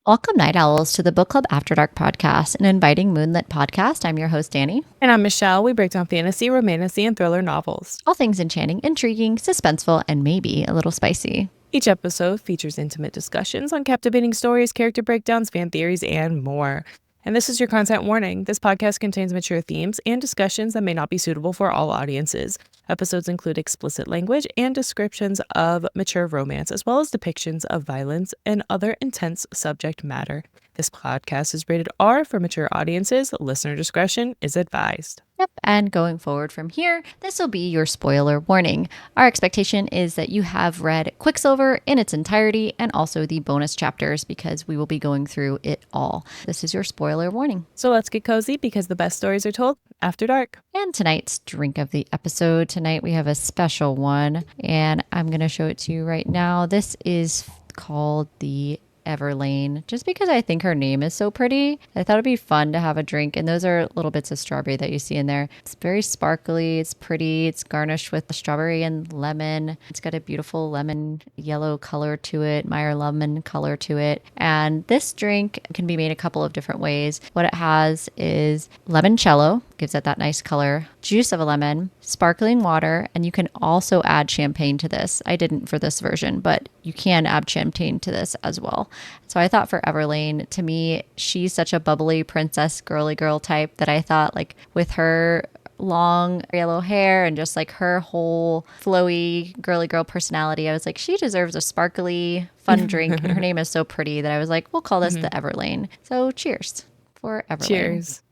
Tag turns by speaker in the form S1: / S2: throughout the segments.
S1: Welcome, Night Owls, to the Book Club After Dark podcast, an inviting moonlit podcast. I'm your host, Danny.
S2: And I'm Michelle. We break down fantasy, romantasy, and thriller novels.
S1: All things enchanting, intriguing, suspenseful, and maybe a little spicy.
S2: Each episode features intimate discussions on captivating stories, character breakdowns, fan theories, and more. And this is your content warning. This podcast contains mature themes and discussions that may not be suitable for all audiences. Episodes include explicit language and descriptions of mature romance, as well as depictions of violence and other intense subject matter. This podcast is rated R for mature audiences. Listener discretion is advised.
S1: Yep, and going forward from here, this will be your spoiler warning. Our expectation is that you have read Quicksilver in its entirety and also the bonus chapters because we will be going through it all. This is your spoiler warning.
S2: So let's get cozy because the best stories are told after dark.
S1: And tonight's drink of the episode. Tonight we have a special one, and I'm going to show it to you right now. This is called the Everlayne, just because I think her name is so pretty. I thought it'd be fun to have a drink, and those are little bits of strawberry that you see in there. It's very sparkly, it's pretty, it's garnished with strawberry and lemon. It's got a beautiful lemon yellow color to it, Meyer lemon color to it. And this drink can be made a couple of different ways. What it has is limoncello, gives it that nice color, juice of a lemon, sparkling water, and you can also add champagne to this. I didn't for this version, but you can add champagne to this as well. So I thought for Everlayne, to me, she's such a bubbly princess girly girl type that I thought, like, with her long yellow hair and just like her whole flowy girly girl personality, I was like, she deserves a sparkly fun drink, and her name is so pretty that I was like, we'll call this the Everlayne. So cheers for Everlayne.
S2: Cheers.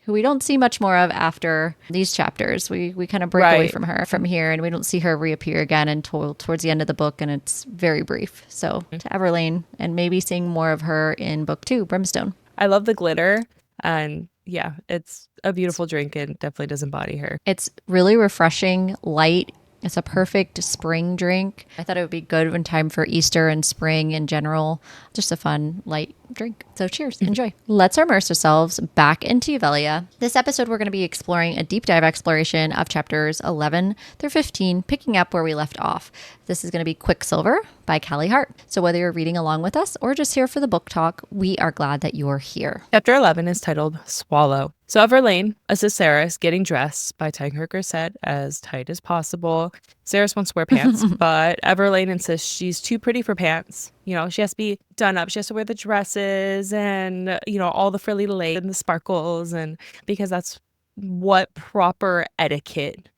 S1: Who we don't see much more of after these chapters. We kind of break away from her from here, and we don't see her reappear again until towards the end of the book, and it's very brief. So to Everlayne, and maybe seeing more of her in book 2, Brimstone.
S2: I love the glitter, and yeah, it's a beautiful drink and definitely does embody her.
S1: It's really refreshing, light. It's a perfect spring drink. I thought it would be good in time for Easter and spring in general. Just a fun, light drink. So cheers. Enjoy. Let's immerse ourselves back into Yuvelia. This episode, we're going to be exploring a deep dive exploration of chapters 11 through 15, picking up where we left off. This is going to be Quicksilver by Callie Hart. So whether you're reading along with us or just here for the book talk, we are glad that you're here.
S2: Chapter 11 is titled Swallow. So Everlayne assists Saeris getting dressed by tying her corset as tight as possible. Saeris wants to wear pants, but Everlayne insists she's too pretty for pants. You know, she has to be done up. She has to wear the dresses and, you know, all the frilly lace and the sparkles, and because that's what proper etiquette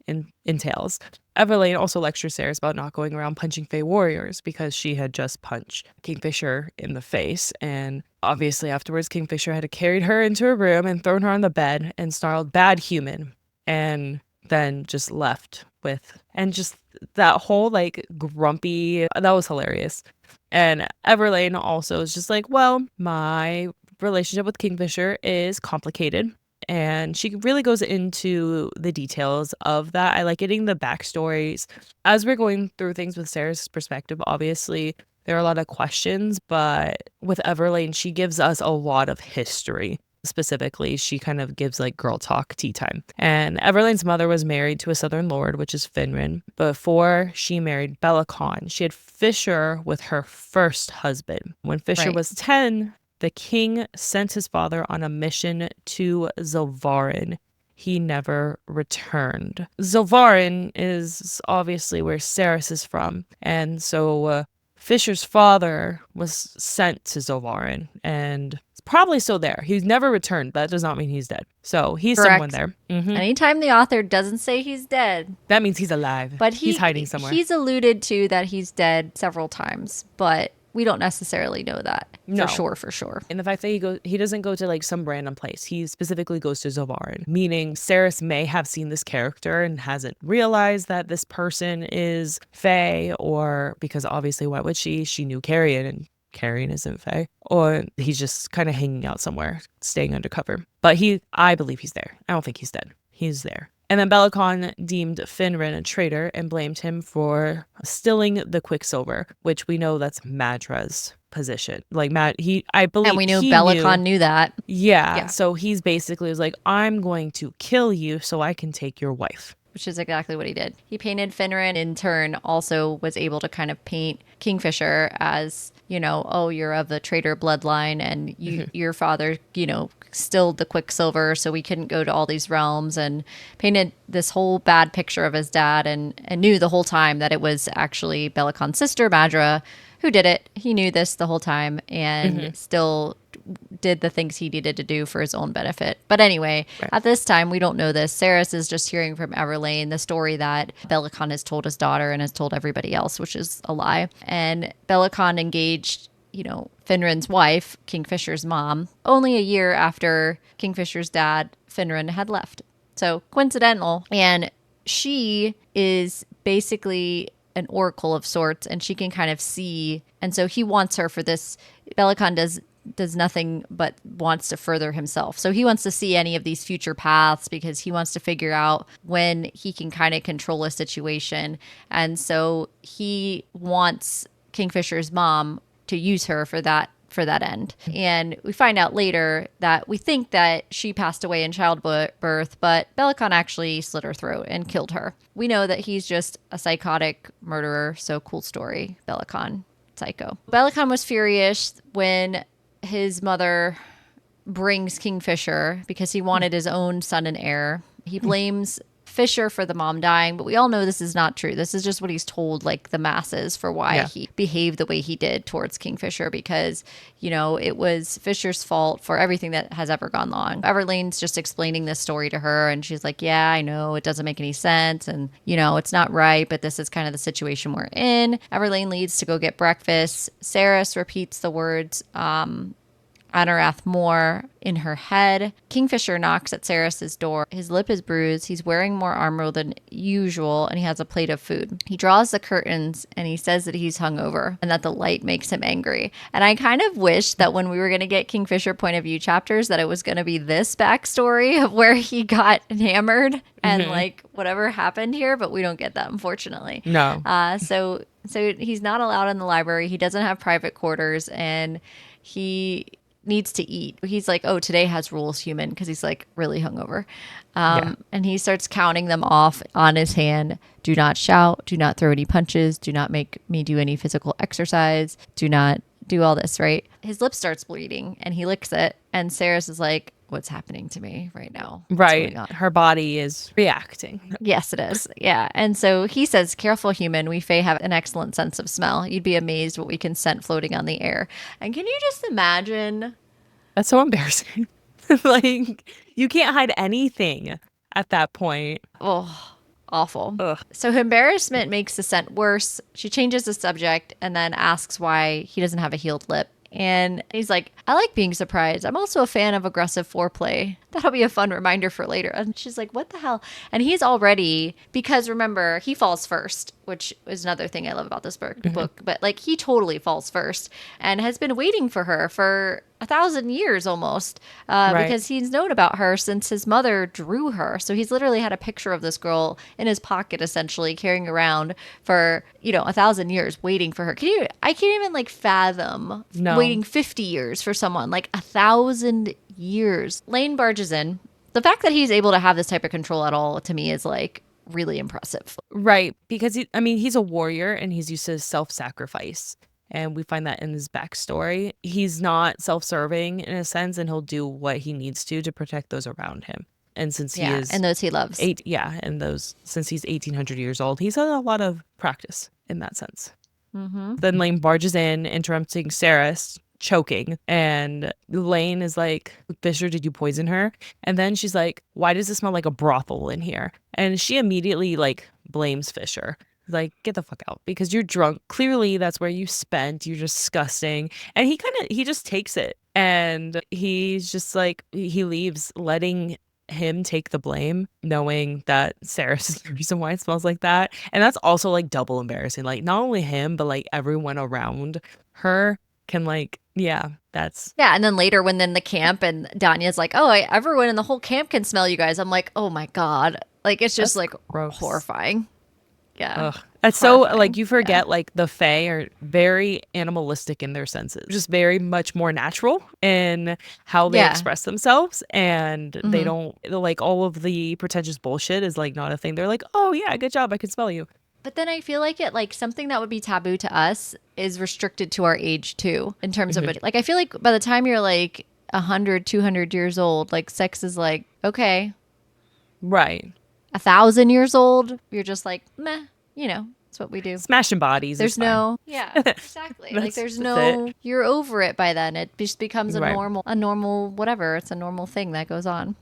S2: entails. Everlayne also lectures Saeris about not going around punching Fae warriors because she had just punched Kingfisher in the face, and obviously afterwards Kingfisher had carried her into a room and thrown her on the bed and snarled "bad human," and then just left with, and just that whole like grumpy, that was hilarious. And Everlayne also is just like, well, my relationship with Kingfisher is complicated. And she really goes into the details of that. I like getting the backstories. As we're going through things with Sarah's perspective, obviously, there are a lot of questions. But with Everlayne, she gives us a lot of history. Specifically, she kind of gives like girl talk tea time. And Everlayne's mother was married to a southern lord, which is Finran. Before she married Bellicon, she had Fisher with her first husband. When Fisher was 10, the king sent his father on a mission to Zilvarin. He never returned. Zilvarin is obviously where Saeris is from. And so Fisher's father was sent to Zilvarin and is probably still there. He's never returned, but that does not mean he's dead. So he's someone there.
S1: Anytime the author doesn't say he's dead,
S2: that means he's alive. But he's hiding somewhere.
S1: He's alluded to that he's dead several times, but we don't necessarily know that for sure.
S2: And the fact that he doesn't go to like some random place. He specifically goes to Zilvarin, meaning Saeris may have seen this character and hasn't realized that this person is Fae, or because obviously why would she? She knew Carrion, and Carrion isn't Fae. Or he's just kind of hanging out somewhere, staying undercover. But I believe he's there. I don't think he's dead. He's there. And then Bellicon deemed Finran a traitor and blamed him for stealing the Quicksilver, which we know that's Madra's position. Like I believe,
S1: and we knew Bellicon knew that.
S2: Yeah. So he's basically was like, I'm going to kill you so I can take your wife.
S1: which is exactly what he did. He painted Finran, in turn also was able to kind of paint Kingfisher as, you know, oh, you're of the traitor bloodline and your father, you know, stilled the Quicksilver, so we couldn't go to all these realms, and painted this whole bad picture of his dad, and knew the whole time that it was actually Belacon's sister, Madra, who did it. He knew this the whole time and still did the things he needed to do for his own benefit. But anyway, at this time, we don't know this. Saeris is just hearing from Everlayne the story that Belacon has told his daughter and has told everybody else, which is a lie. And Belacon engaged, you know, Finran's wife, Kingfisher's mom, only a year after Kingfisher's dad, Finran, had left. So coincidental. And she is basically an oracle of sorts, and she can kind of see. And so he wants her for this. Belacon does nothing but wants to further himself. So he wants to see any of these future paths because he wants to figure out when he can kind of control a situation. And so he wants Kingfisher's mom to use her for that end. And we find out later that we think that she passed away in childbirth, but Belacon actually slit her throat and killed her. We know that he's just a psychotic murderer, so cool story, Belacon, psycho. Belacon was furious when his mother brings Kingfisher because he wanted his own son and heir. He blames Fisher for the mom dying, but we all know this is not true. This is just what he's told, like, the masses for why he behaved the way he did towards Kingfisher, because, you know, it was Fisher's fault for everything that has ever gone wrong. Everlayne's just explaining this story to her, and she's like, yeah, I know, it doesn't make any sense, and, you know, it's not right, but this is kind of the situation we're in. Everlayne leaves to go get breakfast. Saeris repeats the words, Anarath more in her head. Kingfisher knocks at Saeris' door. His lip is bruised. He's wearing more armor than usual, and he has a plate of food. He draws the curtains, and he says that he's hungover and that the light makes him angry. And I kind of wish that when we were going to get Kingfisher point of view chapters, that it was going to be this backstory of where he got hammered and like whatever happened here, but we don't get that, unfortunately.
S2: No.
S1: So he's not allowed in the library. He doesn't have private quarters, and he needs to eat. He's like, oh, today has rules, human, because he's like really hungover. And he starts counting them off on his hand. Do not shout. Do not throw any punches. Do not make me do any physical exercise. Do not do all this, right? His lip starts bleeding and he licks it. And Saeris is like, what's happening to me right now? What's
S2: right. Her body is reacting.
S1: Yes, it is. Yeah. And so he says, careful human, we Fae have an excellent sense of smell. You'd be amazed what we can scent floating on the air. And can you just imagine?
S2: That's so embarrassing. Like, you can't hide anything at that point.
S1: Oh, awful.
S2: Ugh.
S1: So her embarrassment makes the scent worse. She changes the subject and then asks why he doesn't have a healed lip. And he's like, I like being surprised. I'm also a fan of aggressive foreplay. That'll be a fun reminder for later. And she's like, what the hell? And he's already, because remember, he falls first, which is another thing I love about this book. But like, he totally falls first and has been waiting for her for 1,000 years almost, because he's known about her since his mother drew her. So he's literally had a picture of this girl in his pocket, essentially carrying around for, 1,000 years waiting for her. I can't even like fathom waiting 50 years for someone, like 1,000 years. Lane barges in. The fact that he's able to have this type of control at all, to me, is like really impressive.
S2: Right. Because he's a warrior and he's used to self-sacrifice. And we find that in his backstory. He's not self-serving in a sense, and he'll do what he needs to protect those around him. And since he is...
S1: and those he loves.
S2: Since he's 1,800 years old, he's had a lot of practice in that sense. Then Lane barges in, interrupting Saeris, choking. And Lane is like, Fisher, did you poison her? And then she's like, why does it smell like a brothel in here? And she immediately like blames Fisher. Like, get the fuck out because you're drunk. Clearly, that's where you spent. You're disgusting. And he just takes it. And he's just like, he leaves, letting him take the blame, knowing that Saeris is the reason why it smells like that. And that's also like double embarrassing. Like, not only him, but like everyone around her can like, that's...
S1: Yeah, and then later when in the camp and Danya's like, oh, everyone in the whole camp can smell you guys. I'm like, oh my God. Like, it's just
S2: that's
S1: like
S2: gross.
S1: horrifying. Yeah.
S2: Ugh. It's so
S1: horrifying.
S2: like you forget like the Fae are very animalistic in their senses, just very much more natural in how they
S1: Yeah.
S2: express themselves, and they
S1: Hmm.
S2: don't like all of the pretentious bullshit is like not a thing. They're like, oh yeah, good job, I can spell you.
S1: But then I feel like it, like something that would be taboo to us is restricted to our age too, in terms of
S2: Mhm.
S1: it. Like I feel like by the time you're like 100, 200 years old, like sex is like, okay,
S2: Right,
S1: 1,000 years old, you're just like, meh, it's what we do.
S2: smashing bodies is
S1: There's
S2: fine.
S1: no, yeah, exactly. Like there's
S2: That's it.
S1: no, you're over it by then. It just becomes
S2: Right.
S1: a normal, whatever. It's a normal thing that goes on.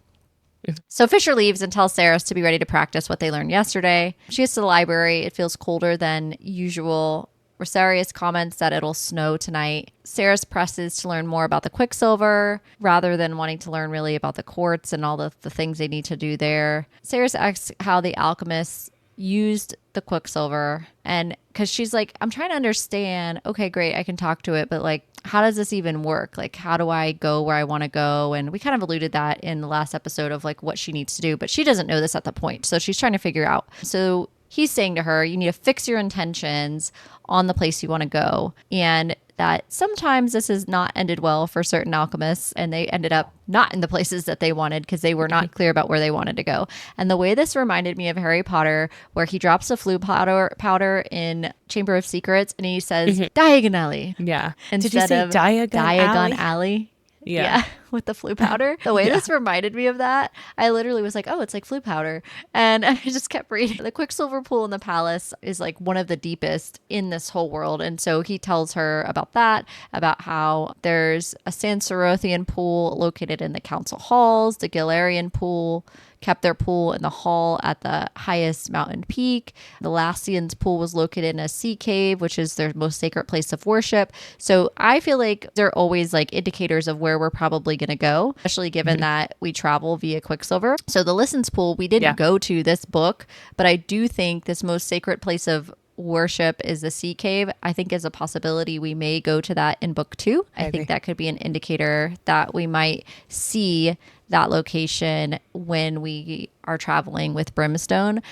S1: So Fisher leaves and tells Saeris to be ready to practice what they learned yesterday. She gets to the library. It feels colder than usual. Rosarius comments that it'll snow tonight. Saeris presses to learn more about the Quicksilver rather than wanting to learn really about the quartz and all the things they need to do there. Saeris asks how the alchemists used the Quicksilver, and because she's like, I'm trying to understand, okay, great, I can talk to it, but like, how does this even work? Like, how do I go where I want to go? And we kind of alluded that in the last episode of like what she needs to do, but she doesn't know this at the point, so she's trying to figure out. So he's saying to her, you need to fix your intentions on the place you want to go, and that sometimes this has not ended well for certain alchemists, and they ended up not in the places that they wanted because they were not clear about where they wanted to go. And the way this reminded me of Harry Potter, where he drops the flu powder in Chamber of Secrets, and he says Diagon Alley
S2: Yeah. Did you
S1: instead
S2: say
S1: of
S2: Diagon
S1: Diagon
S2: Alley?
S1: Alley.
S2: Yeah.
S1: Yeah, with the flu powder. The way
S2: Yeah.
S1: this reminded me of that, I literally was like, oh, it's like flu powder. And I just kept reading. The Quicksilver pool in the palace is like one of the deepest in this whole world. And so he tells her about that, about how there's a Sancerothian pool located in the council halls, the Gilarian pool kept their pool in the hall at the highest mountain peak. The Lassians' pool was located in a sea cave, which is their most sacred place of worship. So I feel like they're always like indicators of where we're probably going to go, especially given that we travel via Quicksilver. So the Listens pool, we didn't
S2: Yeah.
S1: go to this book, but I do think this most sacred place of worship is the sea cave. I think is a possibility we may go to that in book 2. I
S2: agree.
S1: think that could be an indicator that we might see that location when we are traveling with Brimstone.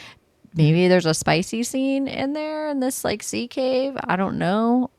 S1: Maybe there's a spicy scene in there in this like sea cave. I don't know.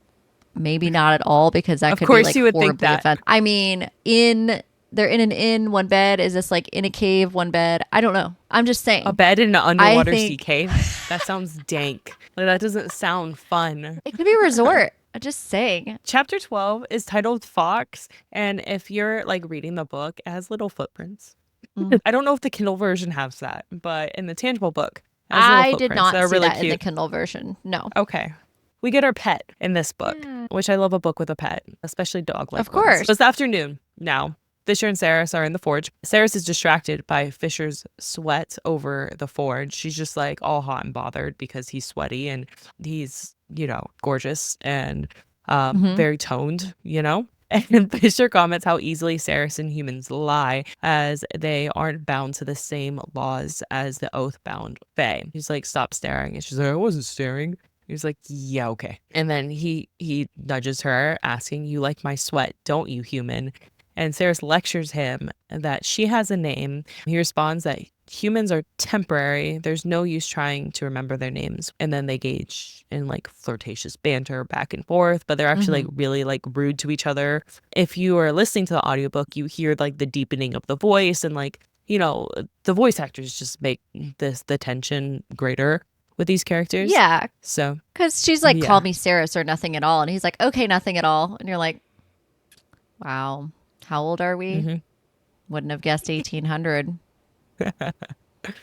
S1: Maybe not at all because that
S2: Of
S1: could be
S2: course
S1: like
S2: you would think
S1: horribly
S2: that.
S1: offensive. I mean, they're in an inn, one bed. Is this like in a cave, one bed? I don't know. I'm just
S2: A
S1: saying.
S2: bed in an
S1: I
S2: underwater sea
S1: think
S2: cave? That sounds dank. Like, that doesn't sound fun.
S1: it could be a resort. I'm just saying.
S2: Chapter 12 is titled Fox, and if you're like reading the book, it has little footprints.
S1: Mm.
S2: I don't know if the Kindle version has that, but in the tangible book, it has little
S1: I did
S2: footprints that
S1: not
S2: are
S1: see
S2: really
S1: that in the
S2: cute.
S1: Kindle version. No.
S2: Okay. We get our pet in this book,
S1: Yeah.
S2: which I love a book with a pet, especially dog-like
S1: Of
S2: ones.
S1: course.
S2: So it's afternoon now. Fisher and Saeris are in the forge. Saeris is distracted by Fisher's sweat over the forge. She's just like all hot and bothered because he's sweaty and he's, gorgeous and
S1: Hmm.
S2: very toned. And Fisher comments how easily Saeris and humans lie as they aren't bound to the same laws as the oath-bound Fae. He's like, stop staring. And she's like, I wasn't staring. He's like, yeah, okay. And then he nudges her, asking, you like my sweat, don't you, human? And Saeris lectures him that she has a name. He responds that humans are temporary. There's no use trying to remember their names. And then they gauge in like flirtatious banter back and forth, but they're actually like really like rude to each other. If you are listening to the audiobook, you hear like the deepening of the voice and like, the voice actors just make the tension greater with these characters.
S1: Yeah.
S2: So,
S1: Because she's like,
S2: yeah.
S1: call me Saeris or nothing at all. And he's like, okay, nothing at all. And you're like, wow. How old are we?
S2: Hmm.
S1: Wouldn't have guessed 1800.
S2: More like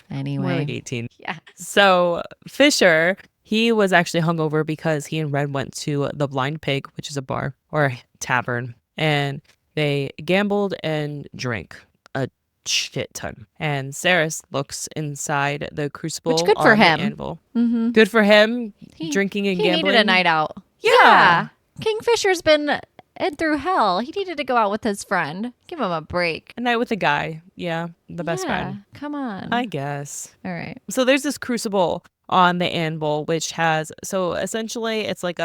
S1: Anyway.
S2: 18.
S1: Yeah.
S2: So Fisher, he was actually hungover because he and Red went to the Blind Pig, which is a bar or a tavern, and they gambled and drank a shit ton. And Saeris looks inside the
S1: Which
S2: crucible
S1: good for
S2: on the
S1: him.
S2: anvil.
S1: Mm-hmm.
S2: Good for him,
S1: He,
S2: drinking and
S1: he
S2: gambling.
S1: needed a night out.
S2: Yeah.
S1: Kingfisher's been in through hell. He needed to go out with his friend. Give him a break.
S2: A night with a guy. Yeah, the best friend.
S1: Come on.
S2: I guess.
S1: All right.
S2: So there's this crucible on the anvil, which has, so essentially it's like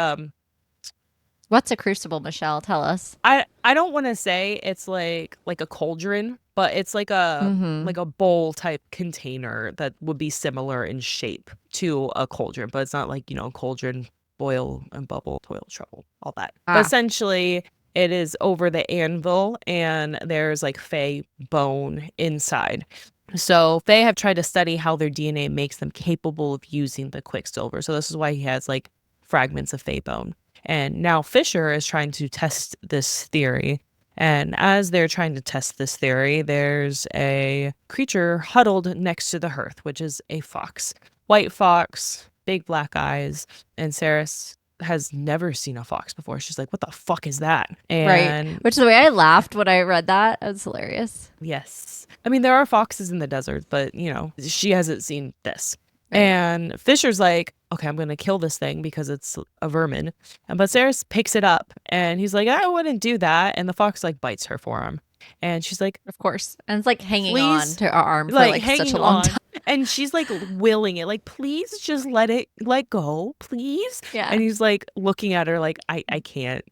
S1: What's a crucible, Michelle? Tell us.
S2: I don't want to say it's like a cauldron, but it's like a
S1: Mm-hmm.
S2: bowl type container that would be similar in shape to a cauldron, but it's not like, cauldron, boil and bubble, toil, trouble, all that. But
S1: Ah,
S2: essentially, it is over the anvil, and there's like Fey bone inside. So Fae have tried to study how their DNA makes them capable of using the Quicksilver. So this is why he has like fragments of Fae bone. And now Fisher is trying to test this theory. And as they're trying to test this theory, there's a creature huddled next to the hearth, which is a fox. White fox, big black eyes. And Saeris has never seen a fox before. She's like, what the fuck is that?
S1: right.
S2: And
S1: Which is the way I laughed when I read that. It was hilarious.
S2: yes. I mean, there are foxes in the desert, but, she hasn't seen this.
S1: Right.
S2: And Fisher's like, okay, I'm going to kill this thing because it's a vermin. But Saeris picks it up and he's like, I wouldn't do that. And the fox like bites her forearm. And she's like,
S1: Of course. And it's like hanging on
S2: please,
S1: to our arm for
S2: like
S1: like
S2: hanging
S1: such a long
S2: on.
S1: time.
S2: And she's like willing it, like, please just let go, please.
S1: Yeah.
S2: And he's like looking at her like, I can't.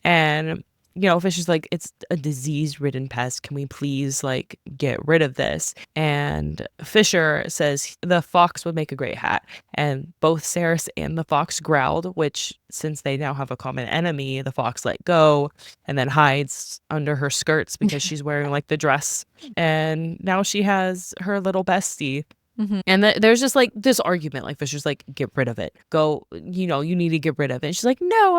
S2: And Fisher's like, it's a disease-ridden pest. Can we please like get rid of this? And Fisher says the fox would make a great hat. And both Saeris and the fox growled, which since they now have a common enemy, the fox let go and then hides under her skirts because she's wearing like the dress. And now she has her little bestie.
S1: Mhm.
S2: And there's just like this argument, like Fisher's like, get rid of it. Go, you need to get rid of it. And she's like, no,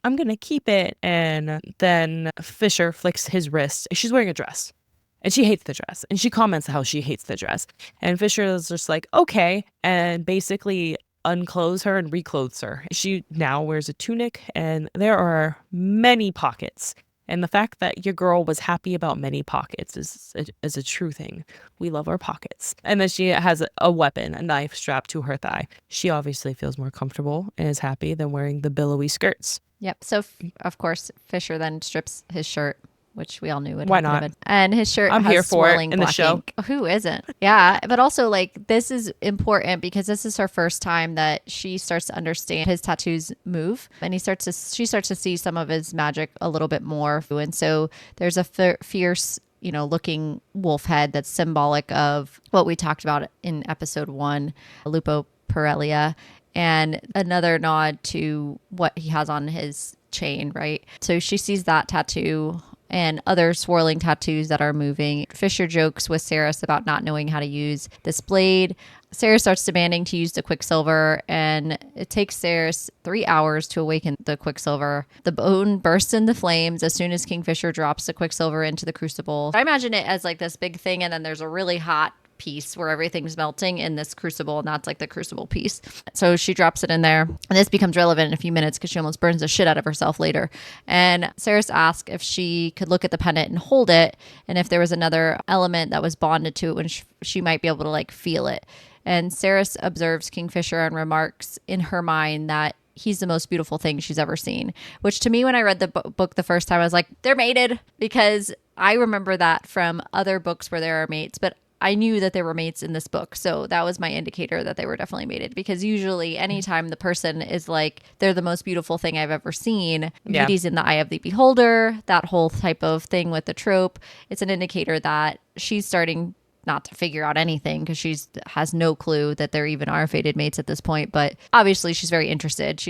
S2: I'm gonna keep it. And then Fisher flicks his wrist. She's wearing a dress and she hates the dress. And she comments how she hates the dress. And Fisher is just like, okay. And basically unclothes her and reclothes her. She now wears a tunic and there are many pockets. And the fact that your girl was happy about many pockets is a true thing. We love our pockets. And then she has a weapon, a knife strapped to her thigh. She obviously feels more comfortable and is happy than wearing the billowy skirts.
S1: Yep. So, of course, Fisher then strips his shirt, which we all knew would
S2: Why
S1: happen.
S2: not?
S1: And his shirt
S2: I'm
S1: has
S2: here for it
S1: swirling
S2: in the
S1: black
S2: show.
S1: ink. Who isn't? Yeah. But also, like, this is important because this is her first time that she starts to understand his tattoos move. And she starts to see some of his magic a little bit more. And so there's a fierce, looking wolf head that's symbolic of what we talked about in episode 1, Lupo Parelia, and another nod to what he has on his chain, right? So she sees that tattoo and other swirling tattoos that are moving. Fisher jokes with Saeris about not knowing how to use this blade. Saeris starts demanding to use the Quicksilver, and it takes Saeris 3 hours to awaken the Quicksilver. The bone bursts into flames as soon as Kingfisher drops the Quicksilver into the crucible. I imagine it as like this big thing, and then there's a really hot piece where everything's melting in this crucible, and that's like the crucible piece. So she drops it in there, and this becomes relevant in a few minutes because she almost burns the shit out of herself later. And Saeris asks if she could look at the pendant and hold it, and if there was another element that was bonded to it when she might be able to like feel it. And Saeris observes Kingfisher and remarks in her mind that he's the most beautiful thing she's ever seen, which to me, when I read the book the first time, I was like, they're mated, because I remember that from other books where there are mates, but I knew that there were mates in this book. So that was my indicator that they were definitely mated, because usually anytime the person is like, they're the most beautiful thing I've ever seen, beauty's in the eye of the beholder, that whole type of thing with the trope, it's an indicator that she's starting not to figure out anything because she has no clue that there even are fated mates at this point. But obviously she's very interested.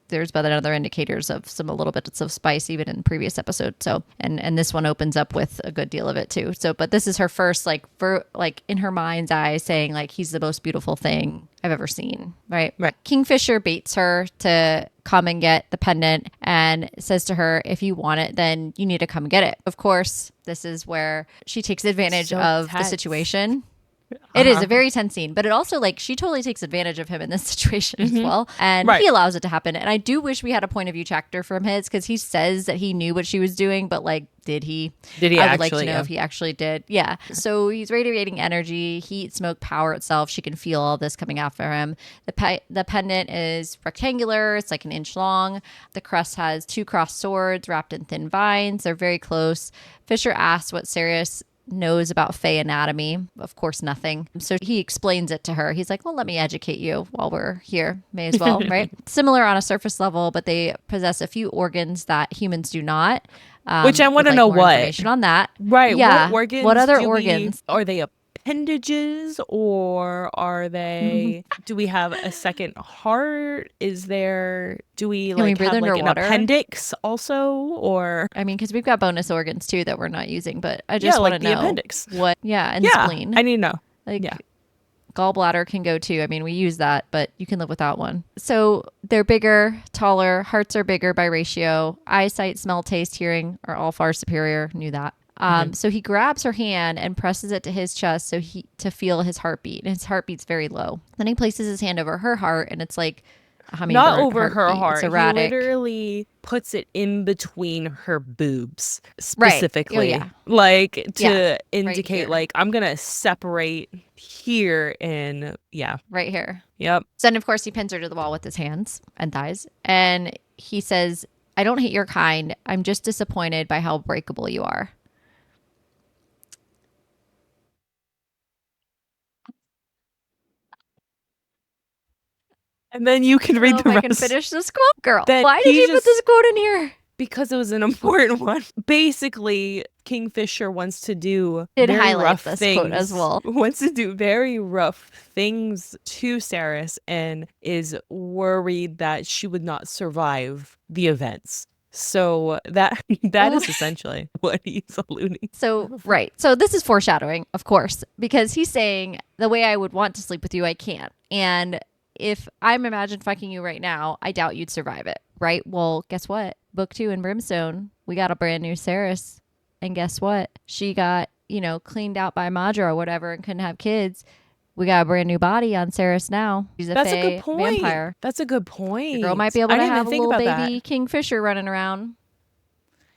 S1: There's been other indicators of a little bits of spice even in previous episodes. So, and this one opens up with a good deal of it too. So, but this is her first, like, in her mind's eye saying like, he's the most beautiful thing I've ever seen. Right. Kingfisher baits her to come and get the pendant and says to her, if you want it, then you need to come get it. Of course, this is where she takes advantage of the situation. It is a very tense scene, but it also, like, she totally takes advantage of him in this situation as well. And he allows it to happen. And I do wish we had a point of view chapter from his, because he says that he knew what she was doing, but like, did he? I would like to know if he actually did. Yeah. So he's radiating energy, heat, smoke, power itself. She can feel all this coming after him. The pendant is rectangular. It's like an inch long. The crest has 2 crossed swords wrapped in thin vines. They're very close. Fisher asks what Saeris knows about Fey anatomy. Of course, nothing. So he explains it to her. He's like, well, let me educate you while we're here. May as well, right? Similar on a surface level, but they possess a few organs that humans do not.
S2: Which I want to know what
S1: information on that.
S2: Right.
S1: Yeah.
S2: What organs?
S1: What other organs?
S2: Are they a appendages, or are they, do we have a second heart? Do we
S1: Can we
S2: like
S1: breathe
S2: have like an
S1: underwater?
S2: appendix also? Or
S1: I mean, because we've got bonus organs too that we're not using, but I
S2: yeah,
S1: just want
S2: like
S1: to
S2: the
S1: know
S2: appendix.
S1: what, yeah, and
S2: Yeah,
S1: spleen.
S2: I need to know. Yeah.
S1: Like gallbladder can go too. I mean, we use that, but you can live without one. So they're bigger, taller, hearts are bigger by ratio. Eyesight, smell, taste, hearing are all far superior. Knew that. So he grabs her hand and presses it to his chest to feel his heartbeat. And his heartbeat's very low. Then he places his hand over her heart, and it's like a
S2: Not
S1: hummingbird
S2: over her
S1: heartbeat. It's
S2: heart. He
S1: erratic.
S2: literally puts it in between her boobs
S1: Right. Oh
S2: specifically.
S1: yeah.
S2: Like
S1: Yeah.
S2: to
S1: Right
S2: indicate
S1: here.
S2: like I'm gonna separate here and yeah.
S1: Right here.
S2: Yep.
S1: So then, of course, he pins her to the wall with his hands and thighs. And he says, I don't hate your kind. I'm just disappointed by how breakable you are.
S2: And then you can
S1: I don't
S2: read
S1: know if
S2: the
S1: I can
S2: rest.
S1: finish this quote, girl.
S2: That
S1: Why did
S2: he
S1: you put this
S2: just,
S1: quote in here?
S2: because it was an important one. Basically, Kingfisher wants to do
S1: Did
S2: very
S1: highlight
S2: rough
S1: this quote as
S2: things.
S1: well.
S2: Wants to do very rough things to Saeris and is worried that she would not survive the events. So that is essentially what he's alluding.
S1: So, right. So, this is foreshadowing, of course, because he's saying the way I would want to sleep with you, I can't. And if I'm imagine fucking you right now, I doubt you'd survive it, right? Well, guess what? Book 2 in Brimstone, we got a brand new Saeris. And guess what? She got, cleaned out by Madra or whatever and couldn't have kids. We got a brand new body on Saeris now. She's a
S2: That's a good
S1: fae
S2: point.
S1: vampire.
S2: That's a good
S1: Your girl might
S2: point.
S1: be able
S2: I
S1: to
S2: didn't
S1: have
S2: even
S1: a
S2: think
S1: little
S2: about
S1: baby
S2: that.
S1: Kingfisher running around.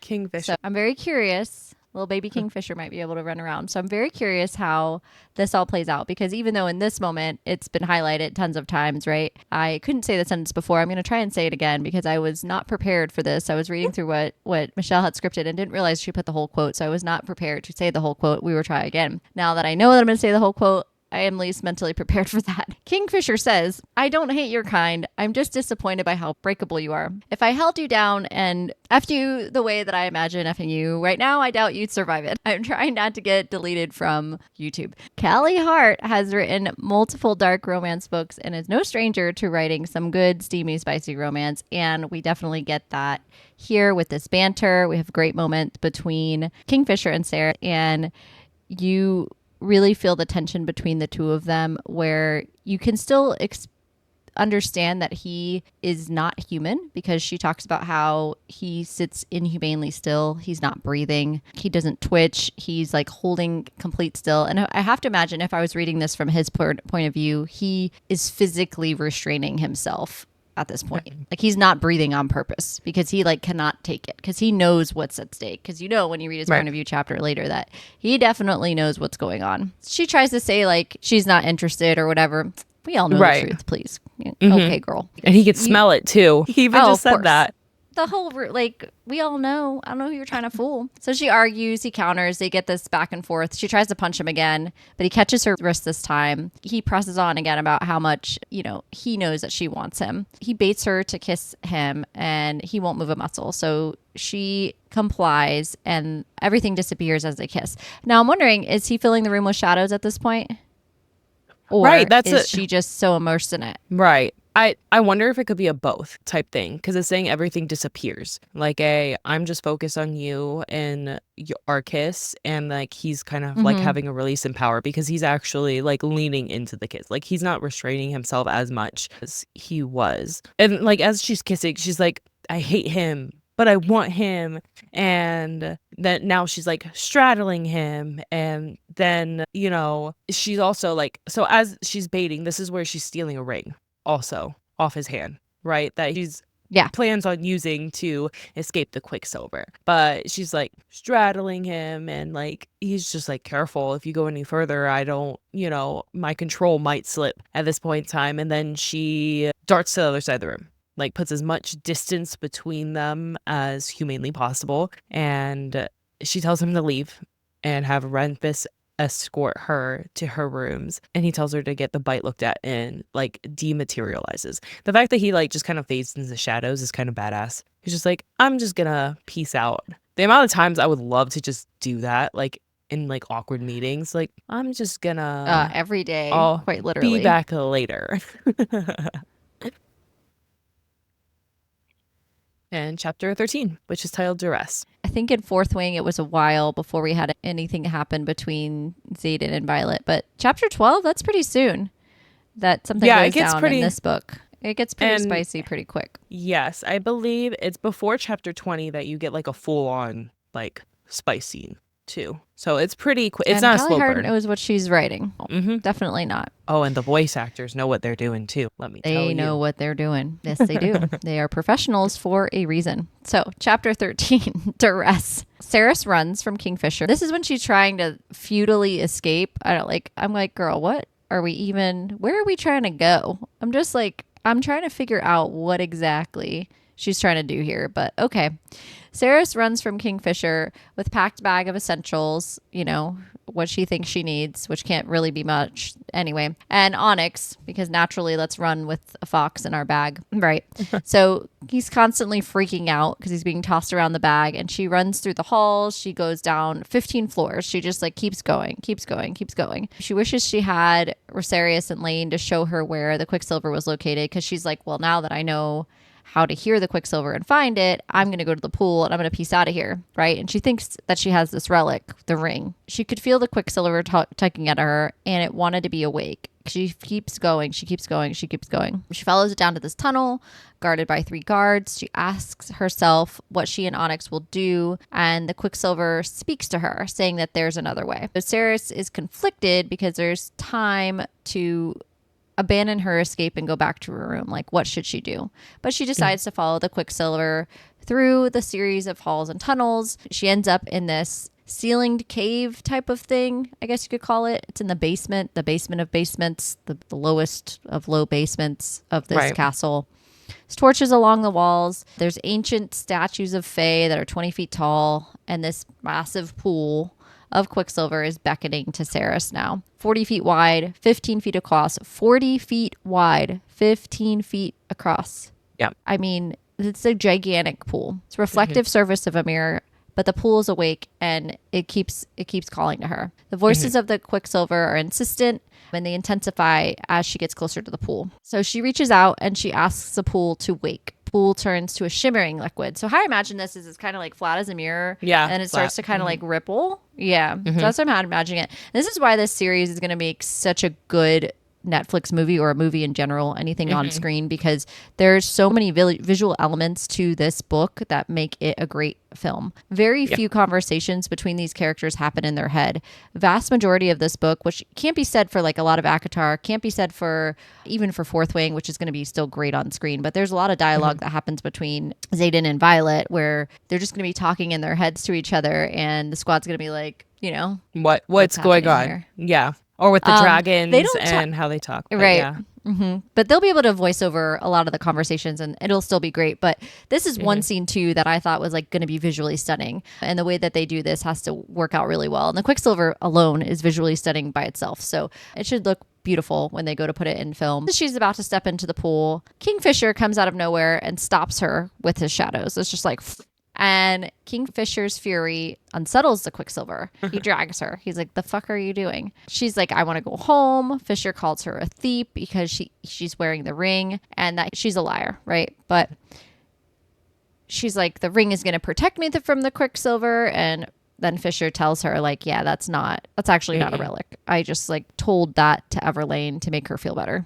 S2: Kingfisher.
S1: So I'm very curious. Little baby Kingfisher might be able to run around. So I'm very curious how this all plays out because even though in this moment it's been highlighted tons of times, right? I couldn't say the sentence before. I'm going to try and say it again because I was not prepared for this. I was reading through what Michelle had scripted and didn't realize she put the whole quote. So I was not prepared to say the whole quote. We will try again. Now that I know that I'm going to say the whole quote, I am least mentally prepared for that. Kingfisher says, I don't hate your kind. I'm just disappointed by how breakable you are. If I held you down and effed you the way that I imagine effing you right now, I doubt you'd survive it. I'm trying not to get deleted from YouTube. Callie Hart has written multiple dark romance books and is no stranger to writing some good, steamy, spicy romance. And we definitely get that here with this banter. We have a great moment between Kingfisher and Sarah. And you really feel the tension between the two of them where you can still understand that he is not human because she talks about how he sits inhumanely still. He's not breathing. He doesn't twitch. He's like holding complete still. And I have to imagine if I was reading this from his point of view, he is physically restraining himself at this point. Like he's not breathing on purpose because he like cannot take it because he knows what's at stake. Because when you read his point of view chapter later that he definitely knows what's going on. She tries to say like she's not interested or whatever. We all know the truth, please. Okay, girl.
S2: And he could smell it too. He even just said that.
S1: The whole like we all know. I don't know who you're trying to fool. So she argues, he counters, they get this back and forth. She tries to punch him again, but he catches her wrist this time. He presses on again about how much, he knows that she wants him. He baits her to kiss him and he won't move a muscle. So she complies and everything disappears as they kiss. Now I'm wondering, is he filling the room with shadows at this point? Or is she just so immersed in it?
S2: Right. I wonder if it could be a both type thing because it's saying everything disappears. Like I'm just focused on you and our kiss, and like he's kind of like having a release in power because he's actually like leaning into the kiss. Like he's not restraining himself as much as he was. And like as she's kissing, she's like, I hate him, but I want him. And then now she's like straddling him. And then, she's also like, so as she's baiting, this is where she's stealing a ring also off his hand, right? That he's plans on using to escape the Quicksilver. But she's like straddling him and like, he's just like, careful, if you go any further, I don't, my control might slip at this point in time. And then she darts to the other side of the room. Like puts as much distance between them as humanly possible. And she tells him to leave and have Renfis escort her to her rooms. And he tells her to get the bite looked at and like dematerializes. The fact that he like just kind of fades into the shadows is kind of badass. He's just like, I'm just gonna peace out. The amount of times I would love to just do that, like in like awkward meetings. Like, I'm just gonna,
S1: Every day,
S2: I'll
S1: quite
S2: be
S1: literally.
S2: back later. And chapter 13, which is titled Duress.
S1: I think in Fourth Wing, it was a while before we had anything happen between Xaden and Violet. But chapter 12, that's pretty soon that something
S2: Yeah, it
S1: goes
S2: gets
S1: down in
S2: pretty,
S1: this book. It gets pretty
S2: and
S1: spicy pretty quick.
S2: yes, I believe it's before chapter 20 that you get like a full on like spice scene too. So it's pretty quick. It's
S1: And
S2: not a
S1: Callie
S2: slow
S1: Hart
S2: burn.
S1: knows what she's writing.
S2: Hmm.
S1: Definitely not.
S2: Oh, and the voice actors know what they're doing too. Let me tell
S1: They know
S2: you.
S1: what they're doing. Yes, they do. They are professionals for a reason. So, chapter 13, Duress. Saeris runs from Kingfisher. This is when she's trying to futilely escape. I'm like, girl, what are we even, where are we trying to go? I'm just like, I'm trying to figure out what exactly she's trying to do here, but okay. Saeris runs from Kingfisher with packed bag of essentials, what she thinks she needs, which can't really be much anyway. And Onyx, because naturally let's run with a fox in our bag. Right. So he's constantly freaking out because he's being tossed around the bag, and she runs through the halls. She goes down 15 floors. She just like keeps going, keeps going, keeps going. She wishes she had Rosarius and Lane to show her where the Quicksilver was located, because she's like, well, now that I know how to hear the Quicksilver and find it, I'm going to go to the pool and I'm going to piece out of here, right? And she thinks that she has this relic, the ring. She could feel the Quicksilver tugging at her, and it wanted to be awake. She keeps going, she keeps going, she keeps going. She follows it down to this tunnel, guarded by 3 guards. She asks herself what she and Onyx will do, and the Quicksilver speaks to her, saying that there's another way. So Saeris is conflicted because there's time to abandon her escape and go back to her room. Like, what should she do? But she decides to follow the Quicksilver through the series of halls and tunnels. She ends up in this ceilinged cave type of thing, I guess you could call it. It's in the basement of basements, the lowest of low basements of this castle. There's torches along the walls. There's ancient statues of Fae that are 20 feet tall, and this massive pool of Quicksilver is beckoning to Saeris now. 40 feet wide, 15 feet across. 40 feet wide, 15 feet across.
S2: Yeah.
S1: I mean, it's a gigantic pool. It's a reflective surface of a mirror, but the pool is awake and it keeps calling to her. The voices of the Quicksilver are insistent, and they intensify as she gets closer to the pool. So she reaches out and she asks the pool to wake. Pool turns to a shimmering liquid. So how I imagine this is it's kind of like flat as a mirror.
S2: Yeah.
S1: And it starts to kind of like ripple. Yeah. So that's how I'm imagining it. And this is why this series is going to make such a good Netflix movie, or a movie in general, anything on screen, because there's so many visual elements to this book that make it a great film. Very few conversations between these characters happen in their head. Vast majority of this book, which can't be said for like a lot of ACOTAR, can't be said for even for Fourth Wing, which is going to be still great on screen, but there's a lot of dialogue that happens between Xaden and Violet where they're just going to be talking in their heads to each other, and the squad's going to be like,
S2: what's going on
S1: here?
S2: Yeah. Or with the dragons
S1: they don't
S2: and how they talk. But
S1: right.
S2: Yeah.
S1: But they'll be able to voice over a lot of the conversations, and it'll still be great. But this is one scene too that I thought was like going to be visually stunning, and the way that they do this has to work out really well. And the Quicksilver alone is visually stunning by itself, so it should look beautiful when they go to put it in film. She's about to step into the pool. Kingfisher comes out of nowhere and stops her with his shadows. It's just like, and Kingfisher's fury unsettles the Quicksilver. He drags her. He's like, the fuck are you doing? She's like, I want to go home. Fisher calls her a thief because she's wearing the ring, and that she's a liar, right? But she's like, the ring is going to protect me from the Quicksilver. And then Fisher tells her like, yeah, that's actually not a relic. I just like told that to Everlayne to make her feel better.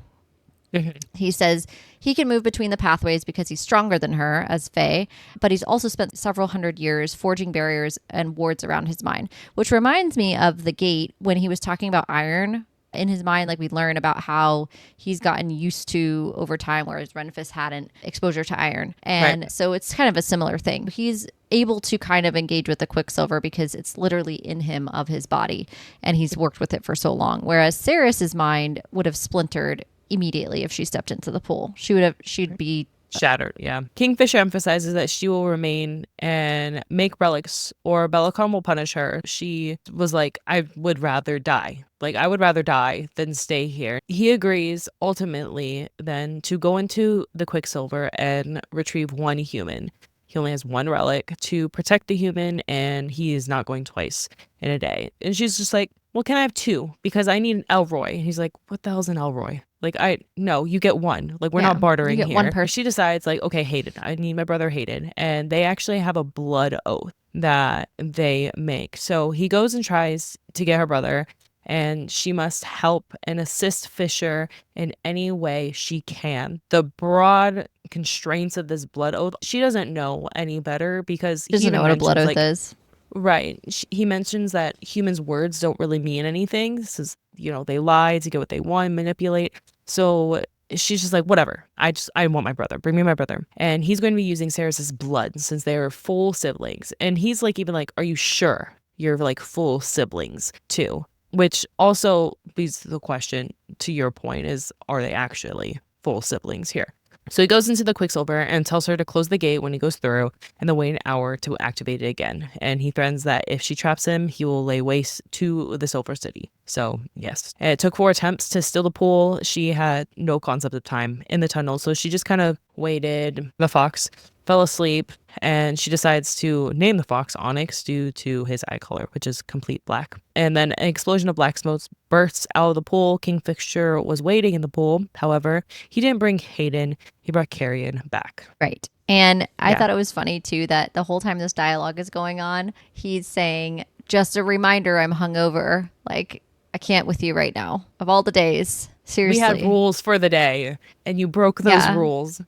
S1: He says he can move between the pathways because he's stronger than her as Fae, but he's also spent several hundred years forging barriers and wards around his mind, which reminds me of the gate when he was talking about iron. In his mind, like we learn about how he's gotten used to over time, whereas Renfis hadn't exposure to iron. And so it's kind of a similar thing. He's able to kind of engage with the Quicksilver because it's literally in him of his body, and he's worked with it for so long. Whereas Saeris's mind would have splintered immediately if she stepped into the pool. She'd be
S2: shattered. Yeah. Kingfisher emphasizes that she will remain and make relics, or Bellicon will punish her. She was like, I would rather die. Like, I would rather die than stay here. He agrees ultimately then to go into the Quicksilver and retrieve one human. He only has one relic to protect the human, and he is not going twice in a day. And she's just like, well, can I have two? Because I need an Elroy. And he's like, what the hell's an Elroy? Like, no, you get one. Like, we're
S1: Yeah,
S2: not
S1: you
S2: bartering
S1: get one
S2: here.
S1: person.
S2: She decides, like, okay, Hayden, I need my brother Hayden. And they actually have a blood oath that they make. So he goes and tries to get her brother, and she must help and assist Fisher in any way she can. The broad constraints of this blood oath, she doesn't know any better because
S1: She doesn't know what a blood oath is.
S2: right. He mentions that humans' words don't really mean anything. This is, they lie to get what they want, manipulate. So she's just like, whatever. I want my brother. Bring me my brother. And he's going to be using Saeris' blood since they're full siblings. And he's like, even like, are you sure you're like full siblings too? Which also leads to the question, to your point, is are they actually full siblings here? So he goes into the Quicksilver and tells her to close the gate when he goes through and then wait an hour to activate it again. And he threatens that if she traps him, he will lay waste to the Silver City. So, yes. And it took 4 attempts to steal the pool. She had no concept of time in the tunnel, so she just kind of waited. The fox fell asleep, and she decides to name the fox Onyx due to his eye color, which is complete black. And then an explosion of black smoke bursts out of the pool. Kingfisher was waiting in the pool. However, he didn't bring Hayden. He brought Carrion back.
S1: Right. And I thought it was funny, too, that the whole time this dialogue is going on, he's saying, just a reminder, I'm hungover. Like, I can't with you right now. Of all the days. Seriously.
S2: We had rules for the day, and you broke those rules.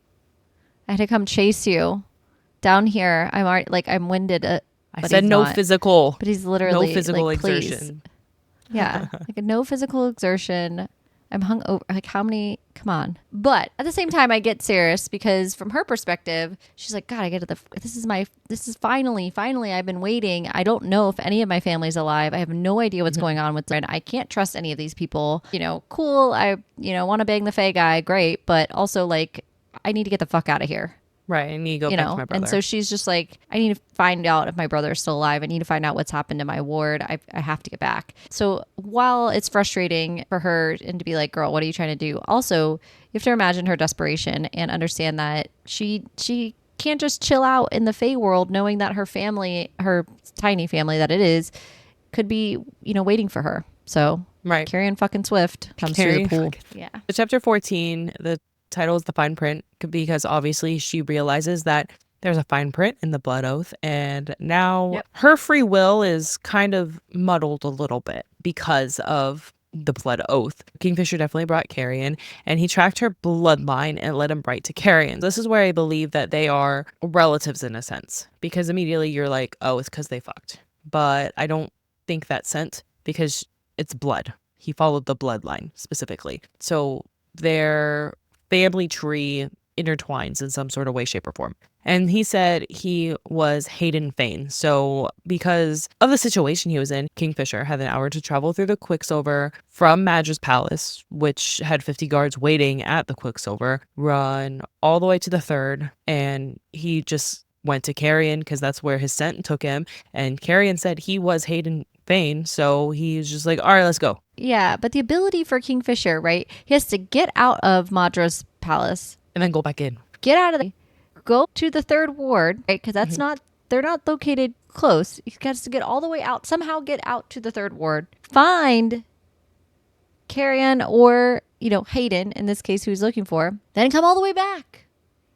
S1: I had to come chase you down here. I'm already, like, I'm winded.
S2: I said no physical.
S1: But he's literally
S2: no physical
S1: like,
S2: exertion.
S1: Please. Yeah. Like, no physical exertion. I'm hungover. Like, how many? Come on. But at the same time, I get Saeris because from her perspective, she's like, God, I get to this is finally, I've been waiting. I don't know if any of my family's alive. I have no idea what's going on with them. I can't trust any of these people. Cool. I, want to bang the Fae guy. Great. But also, like, I need to get the fuck out of here.
S2: Right. I need to go back to my brother.
S1: And so she's just like, I need to find out if my brother's still alive. I need to find out what's happened to my ward. I have to get back. So while it's frustrating for her and to be like, girl, what are you trying to do? Also, you have to imagine her desperation and understand that she can't just chill out in the Fae world knowing that her family, her tiny family that it is, could be, waiting for her. So
S2: right.
S1: Carrion fucking Swift comes through the pool. Yeah.
S2: Chapter 14, the title is The Fine Print, because obviously she realizes that there's a fine print in the blood oath, and now her free will is kind of muddled a little bit because of the blood oath. Kingfisher definitely brought Carrion, and he tracked her bloodline and led him right to Carrion. This is where I believe that they are relatives in a sense, because immediately you're like, oh, it's because they fucked. But I don't think that's sent because it's blood. He followed the bloodline specifically. So their family tree intertwines in some sort of way, shape, or form. And he said he was Hayden Fane. So because of the situation he was in, Kingfisher had an hour to travel through the Quicksilver from Madra's palace, which had 50 guards waiting at the Quicksilver, run all the way to the third, and he just went to Carrion because that's where his scent took him. And Carrion said he was Hayden Fane, so he's just like, all right, let's go.
S1: Yeah, but the ability for Kingfisher, right? He has to get out of Madra's palace.
S2: And then go back in.
S1: Get out of the... Go to the third ward, right? Because that's not... They're not located close. He has to get all the way out. Somehow get out to the third ward. Find Carrion or, Hayden, in this case, who he's looking for. Then come all the way back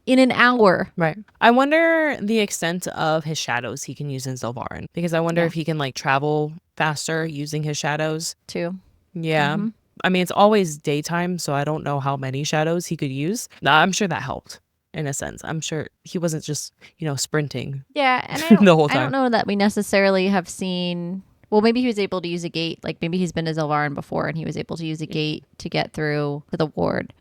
S1: in an hour.
S2: Right. I wonder the extent of his shadows he can use in Zilvarin. Because I wonder if he can, like, travel faster using his shadows.
S1: Too.
S2: Yeah. Mm-hmm. I mean, it's always daytime, so I don't know how many shadows he could use. I'm sure that helped in a sense. I'm sure he wasn't just, sprinting.
S1: Yeah, and
S2: the whole time.
S1: I don't know that we necessarily have seen... Well, maybe he was able to use a gate. Like, maybe he's been to Zilvarin before, and he was able to use a gate to get through to the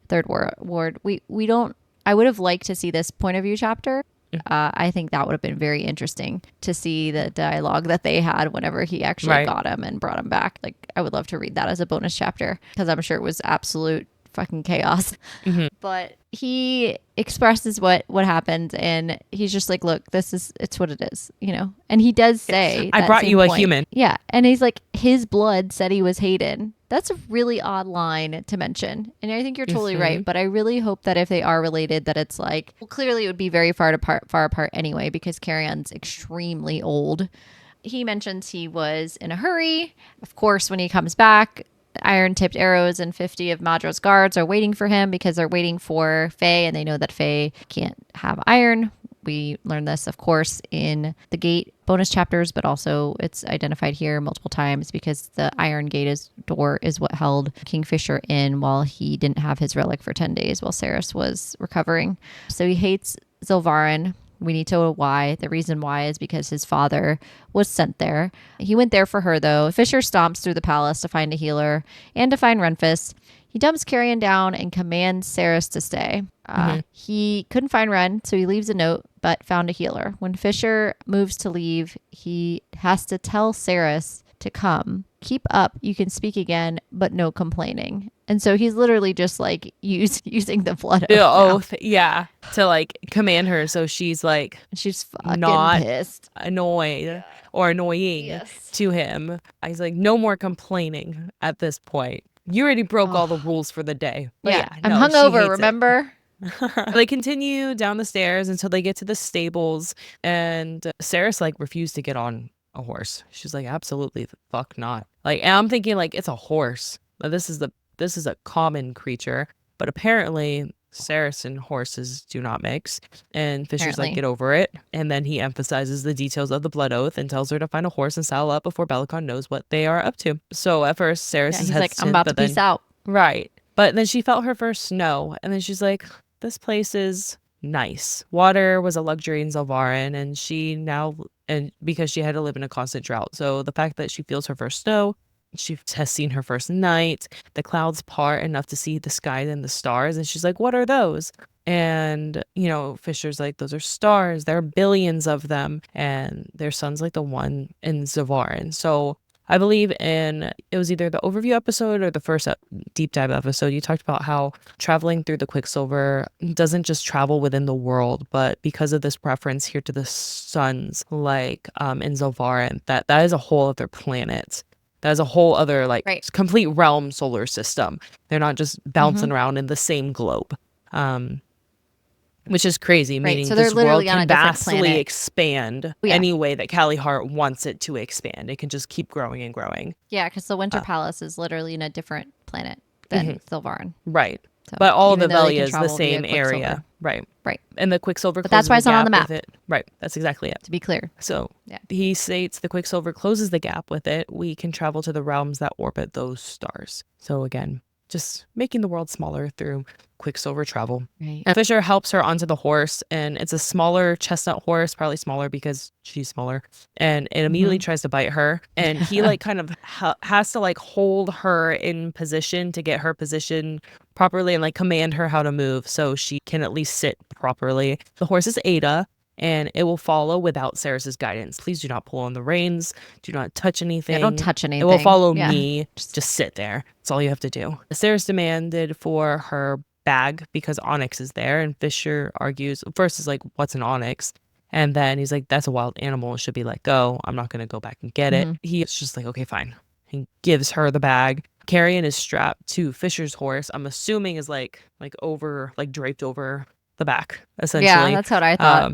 S1: third ward. We don't... I would have liked to see this point of view chapter. I think that would have been very interesting to see the dialogue that they had whenever he actually got him and brought him back. Like, I would love to read that as a bonus chapter because I'm sure it was absolute fucking chaos.
S2: Mhm.
S1: But he expresses what happened, and he's just like, look, it's what it is, you know. And he does say
S2: I
S1: that
S2: brought
S1: same
S2: you a
S1: point.
S2: human.
S1: Yeah, and he's like, his blood said he was Hayden. That's a really odd line to mention, and I think you're totally right. But I really hope that if they are related, that it's like, well, clearly it would be very far apart anyway, because Carrion's extremely old. He mentions he was in a hurry. Of course, when he comes back, iron-tipped arrows and 50 of Madra's guards are waiting for him because they're waiting for Faye, and they know that Faye can't have iron. We learned this, of course, in the Gate bonus chapters, but also it's identified here multiple times because the Iron Gate door is what held Kingfisher in while he didn't have his relic for 10 days while Saeris was recovering. So he hates Zilvarin. We need to know why. The reason why is because his father was sent there. He went there for her, though. Fisher stomps through the palace to find a healer and to find Renfus. He dumps Carrion down and commands Saeris to stay. He couldn't find Ren, so he leaves a note, but found a healer. When Fisher moves to leave, he has to tell Saeris to come. Keep up, you can speak again, but no complaining. And so he's literally just like using the blood oath,
S2: to like command her, so she's like
S1: she's fucking
S2: not
S1: pissed,
S2: annoyed or annoying to him. He's like, no more complaining at this point. You already broke all the rules for the day. But
S1: I'm hungover, remember?
S2: They continue down the stairs until they get to the stables, and Saeris like refused to get on a horse. She's like, absolutely the fuck not. Like, and I'm thinking like, it's a horse. This is a common creature, but apparently Saeris and horses do not mix. And Fisher's like, get over it. And then he emphasizes the details of the blood oath and tells her to find a horse and saddle up before Bellicon knows what they are up to. So at first Saeris is hesitant,
S1: like, I'm about to peace out.
S2: Right. But then she felt her first snow, and then she's like, this place is nice. Water was a luxury in Zilvarin, and because she had to live in a constant drought. So the fact that she feels her first snow, she has seen her first night, the clouds part enough to see the sky and the stars, and she's like, what are those? And, you know, Fisher's like, those are stars. There are billions of them, and their sun's like the one in Zilvarin. So I believe it was either the overview episode or the first deep dive episode, you talked about how traveling through the Quicksilver doesn't just travel within the world, but because of this reference here to the suns, like in Zilvarin, that is a whole other planet. That is a whole other complete realm solar system. They're not just bouncing around in the same globe. Which is crazy, meaning
S1: so
S2: this world
S1: on
S2: can vastly expand any way that Callie Hart wants it to expand. It can just keep growing and growing.
S1: Yeah, because the Winter Palace is literally in a different planet than Zilvarin.
S2: Right. So, but all of the Velia is the same area. Right. And the Quicksilver closes
S1: that's why it's not on the map.
S2: With it. Right. That's exactly it.
S1: To be clear.
S2: So he states the Quicksilver closes the gap with it. We can travel to the realms that orbit those stars. So again, just making the world smaller through Quicksilver travel.
S1: Right.
S2: And Fisher helps her onto the horse, and it's a smaller chestnut horse, probably smaller because she's smaller, and it immediately tries to bite her, and he like kind of has to like hold her in position to get her position properly and like command her how to move so she can at least sit properly. The horse is Ada, and it will follow without Saeris' guidance. Please do not pull on the reins. Do not touch anything.
S1: Don't touch anything.
S2: It will follow me. Just sit there. That's all you have to do. Saeris demanded for her bag because Onyx is there, and Fisher argues. First is like, what's an Onyx? And then he's like, that's a wild animal. It should be let go. I'm not going to go back and get it. He's just like, okay, fine. He gives her the bag. Carrion is strapped to Fisher's horse. I'm assuming is like draped over the back, essentially.
S1: Yeah, that's what I thought.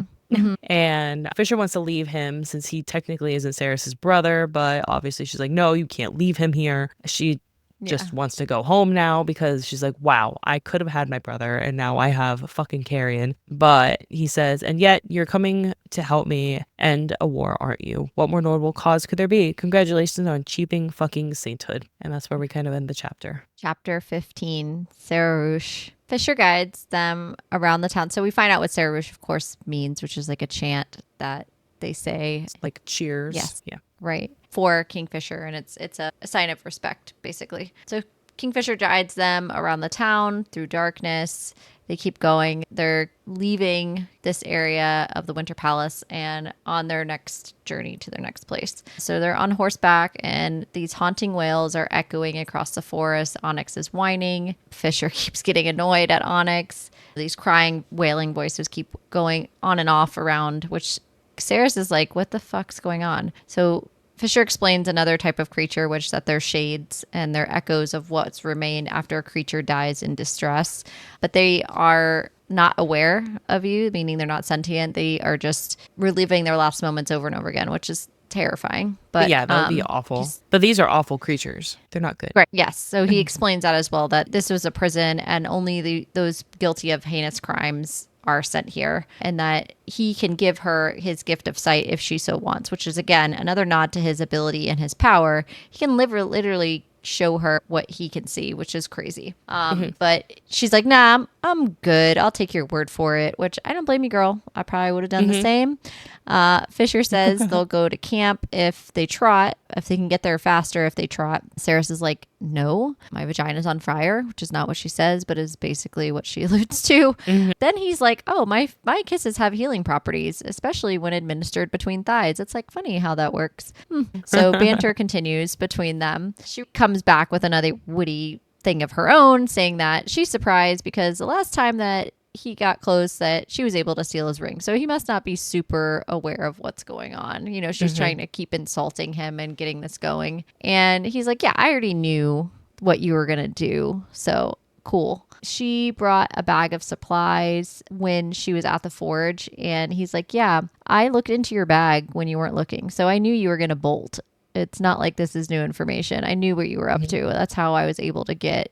S2: And Fisher wants to leave him since he technically isn't Saeris' brother, but obviously she's like, no, you can't leave him here. She just wants to go home now because she's like, wow, I could have had my brother and now I have fucking Carrion. But he says, and yet you're coming to help me end a war, aren't you? What more notable cause could there be? Congratulations on achieving fucking sainthood. And that's where we kind of end the chapter.
S1: Chapter 15, Saerush. Fisher guides them around the town. So we find out what Saerush, of course, means, which is like a chant that they say.
S2: It's like cheers.
S1: Yes.
S2: Yeah.
S1: Right. For Kingfisher. And it's a sign of respect, basically. So Kingfisher guides them around the town through darkness. They keep going. They're leaving this area of the Winter Palace and on their next journey to their next place. So they're on horseback, and these haunting wails are echoing across the forest. Onyx is whining. Fisher keeps getting annoyed at Onyx. These crying, wailing voices keep going on and off around, which Saeris is like, what the fuck's going on? So Fisher explains another type of creature, which that they're shades and they're echoes of what's remained after a creature dies in distress. But they are not aware of you, meaning they're not sentient. They are just reliving their last moments over and over again, which is terrifying. But
S2: yeah, that would be awful. But these are awful creatures. They're not good.
S1: Right. Yes. So he explains that as well, that this was a prison and only those guilty of heinous crimes are sent here, and that he can give her his gift of sight if she so wants, which is, again, another nod to his ability and his power. He can literally show her what he can see, which is crazy. But she's like, nah, I'm good. I'll take your word for it, which I don't blame you, girl. I probably would have done the same. Fisher says they'll go to camp if they trot, if they can get there faster if they trot. Saeris is like, no, my vagina's on fire, which is not what she says, but is basically what she alludes to. Then he's like, oh, my kisses have healing properties, especially when administered between thighs. It's like funny how that works. So banter continues between them. She comes back with another witty thing of her own, saying that she's surprised because the last time that he got close that she was able to steal his ring. So he must not be super aware of what's going on. You know, she's trying to keep insulting him and getting this going. And he's like, yeah, I already knew what you were going to do. So cool. She brought a bag of supplies when she was at the forge. And he's like, yeah, I looked into your bag when you weren't looking. So I knew you were going to bolt. It's not like this is new information. I knew what you were up to. That's how I was able to get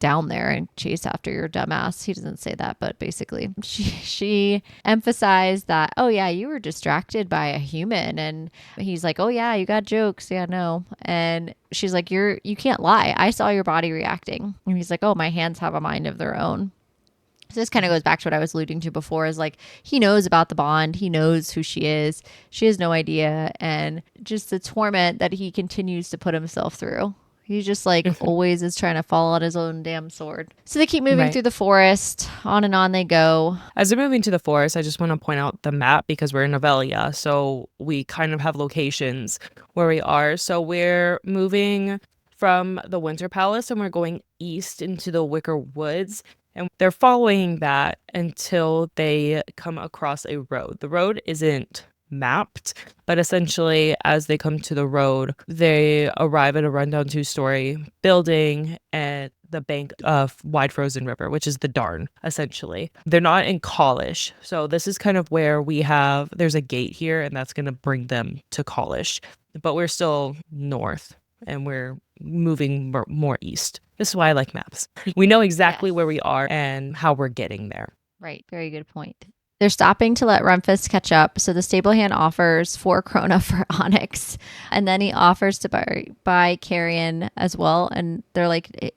S1: down there and chase after your dumbass. He doesn't say that, but basically she emphasized that, oh yeah, you were distracted by a human. And he's like, oh yeah, you got jokes. Yeah, no. And she's like, you can't lie. I saw your body reacting. And he's like, oh, my hands have a mind of their own. So this kind of goes back to what I was alluding to before, is like, he knows about the bond. He knows who she is. She has no idea. And just the torment that he continues to put himself through. He just like always is trying to fall on his own damn sword. So they keep moving through the forest. On and on they go.
S2: As they're moving to the forest, I just want to point out the map because we're in Novelia. So we kind of have locations where we are. So we're moving from the Winter Palace and we're going east into the Wicker Woods. And they're following that until they come across a road. The road isn't mapped, but essentially as they come to the road, they arrive at a rundown 2-story building at the bank of Wide Frozen River, which is the Darn, essentially. They're not in Callish, so this is kind of where there's a gate here, and that's going to bring them to Callish, but we're still north and we're moving more east. This is why I like maps. We know exactly where we are and how we're getting there.
S1: Right. Very good point. They're stopping to let Rumpus catch up. So the stable hand offers 4 krona for Onyx. And then he offers to buy Carrion as well. And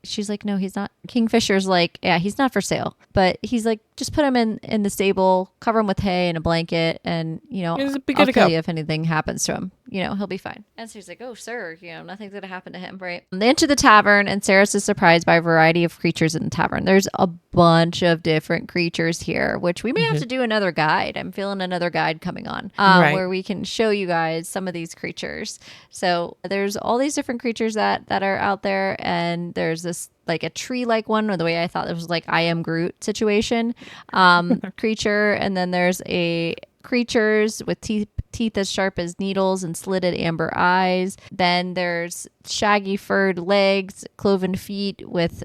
S1: she's like, no, he's not. Kingfisher's like, yeah, he's not for sale. But he's like, just put him in the stable, cover him with hay and a blanket. And, I'll kill you if anything happens to him. He'll be fine. And so he's like, oh, sir, nothing's going to happen to him, right? They enter the tavern, and Saeris is surprised by a variety of creatures in the tavern. There's a bunch of different creatures here, which we may have to do another guide. I'm feeling another guide coming on where we can show you guys some of these creatures. So there's all these different creatures that are out there, and there's this like a tree-like one, or the way I thought it was like I Am Groot situation creature, and then there's a creatures with teeth as sharp as needles and slitted amber eyes. Then there's shaggy furred legs, cloven feet with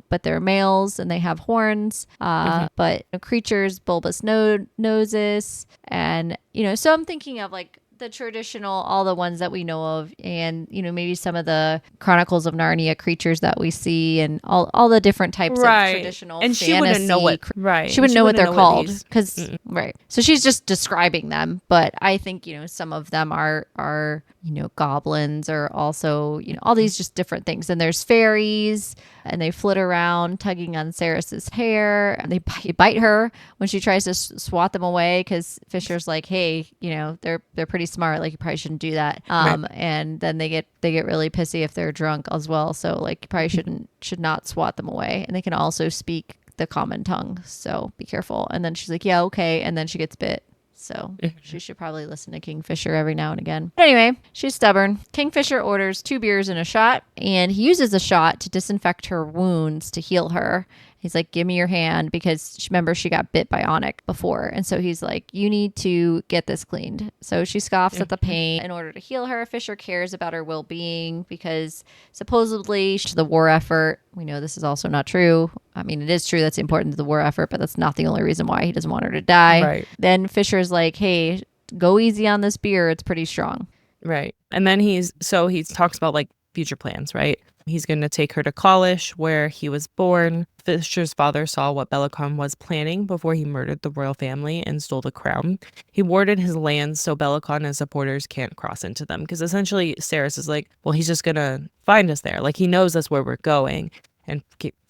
S1: but they're males and they have horns. But creatures, bulbous noses, and so I'm thinking of like the traditional, all the ones that we know of, and maybe some of the Chronicles of Narnia creatures that we see, and all the different types of traditional
S2: and
S1: fantasy.
S2: She wouldn't know
S1: what they're called because so she's just describing them, but I think some of them are goblins, or also all these just different things. And there's fairies, and they flit around tugging on Saeris's hair, and they bite her when she tries to swat them away, because Fisher's like, hey, they're pretty smart. Like, you probably shouldn't do that.
S2: Right.
S1: And then they get really pissy if they're drunk as well. So like, you probably should not swat them away. And they can also speak the common tongue. So be careful. And then she's like, yeah, okay. And then she gets bit. So she should probably listen to Kingfisher every now and again. But anyway, she's stubborn. Kingfisher orders 2 beers and a shot, and he uses the shot to disinfect her wounds to heal her. He's like, give me your hand, because remember, she got bit by Onyx before. And so he's like, you need to get this cleaned. So she scoffs at the pain. In order to heal her, Fisher cares about her well-being, because supposedly the war effort, we know this is also not true. I mean, it is true that's important to the war effort, but that's not the only reason why he doesn't want her to die.
S2: Right.
S1: Then Fisher's like, hey, go easy on this beer. It's pretty strong.
S2: Right. And then he talks about like future plans, right? He's going to take her to Callie, where he was born. Fisher's father saw what Bellicon was planning before he murdered the royal family and stole the crown. He warded his lands so Bellicon and his supporters can't cross into them, because essentially Saeris is like, well, he's just going to find us there. Like, he knows that's where we're going. And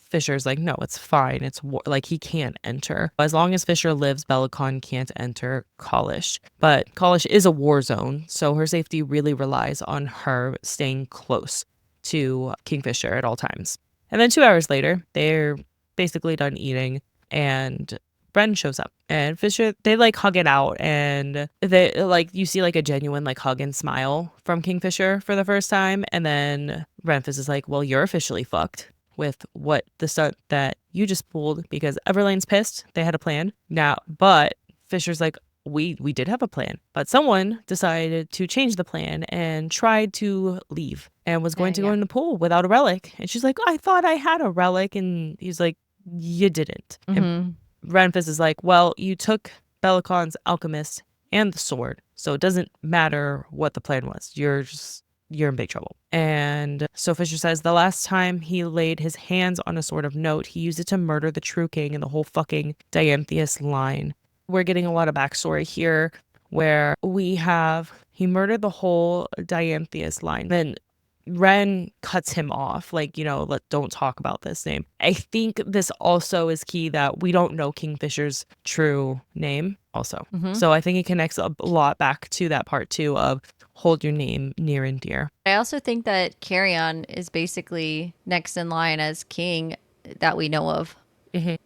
S2: Fisher's like, no, it's fine. It's like, he can't enter. As long as Fisher lives, Bellicon can't enter Callie. But Callie is a war zone, so her safety really relies on her staying close to Kingfisher at all times. And then 2 hours later, they're basically done eating, and Bren shows up, and Fisher, they like hug it out, and they like, you see like a genuine like hug and smile from Kingfisher for the first time. And then Renfis is like, well, you're officially fucked with what the stunt that you just pulled, because Everlayne's pissed. They had a plan now, but Fisher's like, we did have a plan, but someone decided to change the plan and tried to leave and was going to go in the pool without a relic. And she's like, I thought I had a relic. And he's like, you didn't. And Renfis is like, well, you took Bellicon's alchemist and the sword, so it doesn't matter what the plan was. You're in big trouble. And so Fisher says the last time he laid his hands on a sword of note, he used it to murder the true king and the whole fucking Diantheus line. We're getting a lot of backstory here, where he murdered the whole Diantheus line. Then Ren cuts him off, like, don't talk about this name. I think this also is key, that we don't know Kingfisher's true name also. So I think it connects a lot back to that part too of hold your name near and dear.
S1: I also think that Carrion is basically next in line as king that we know of,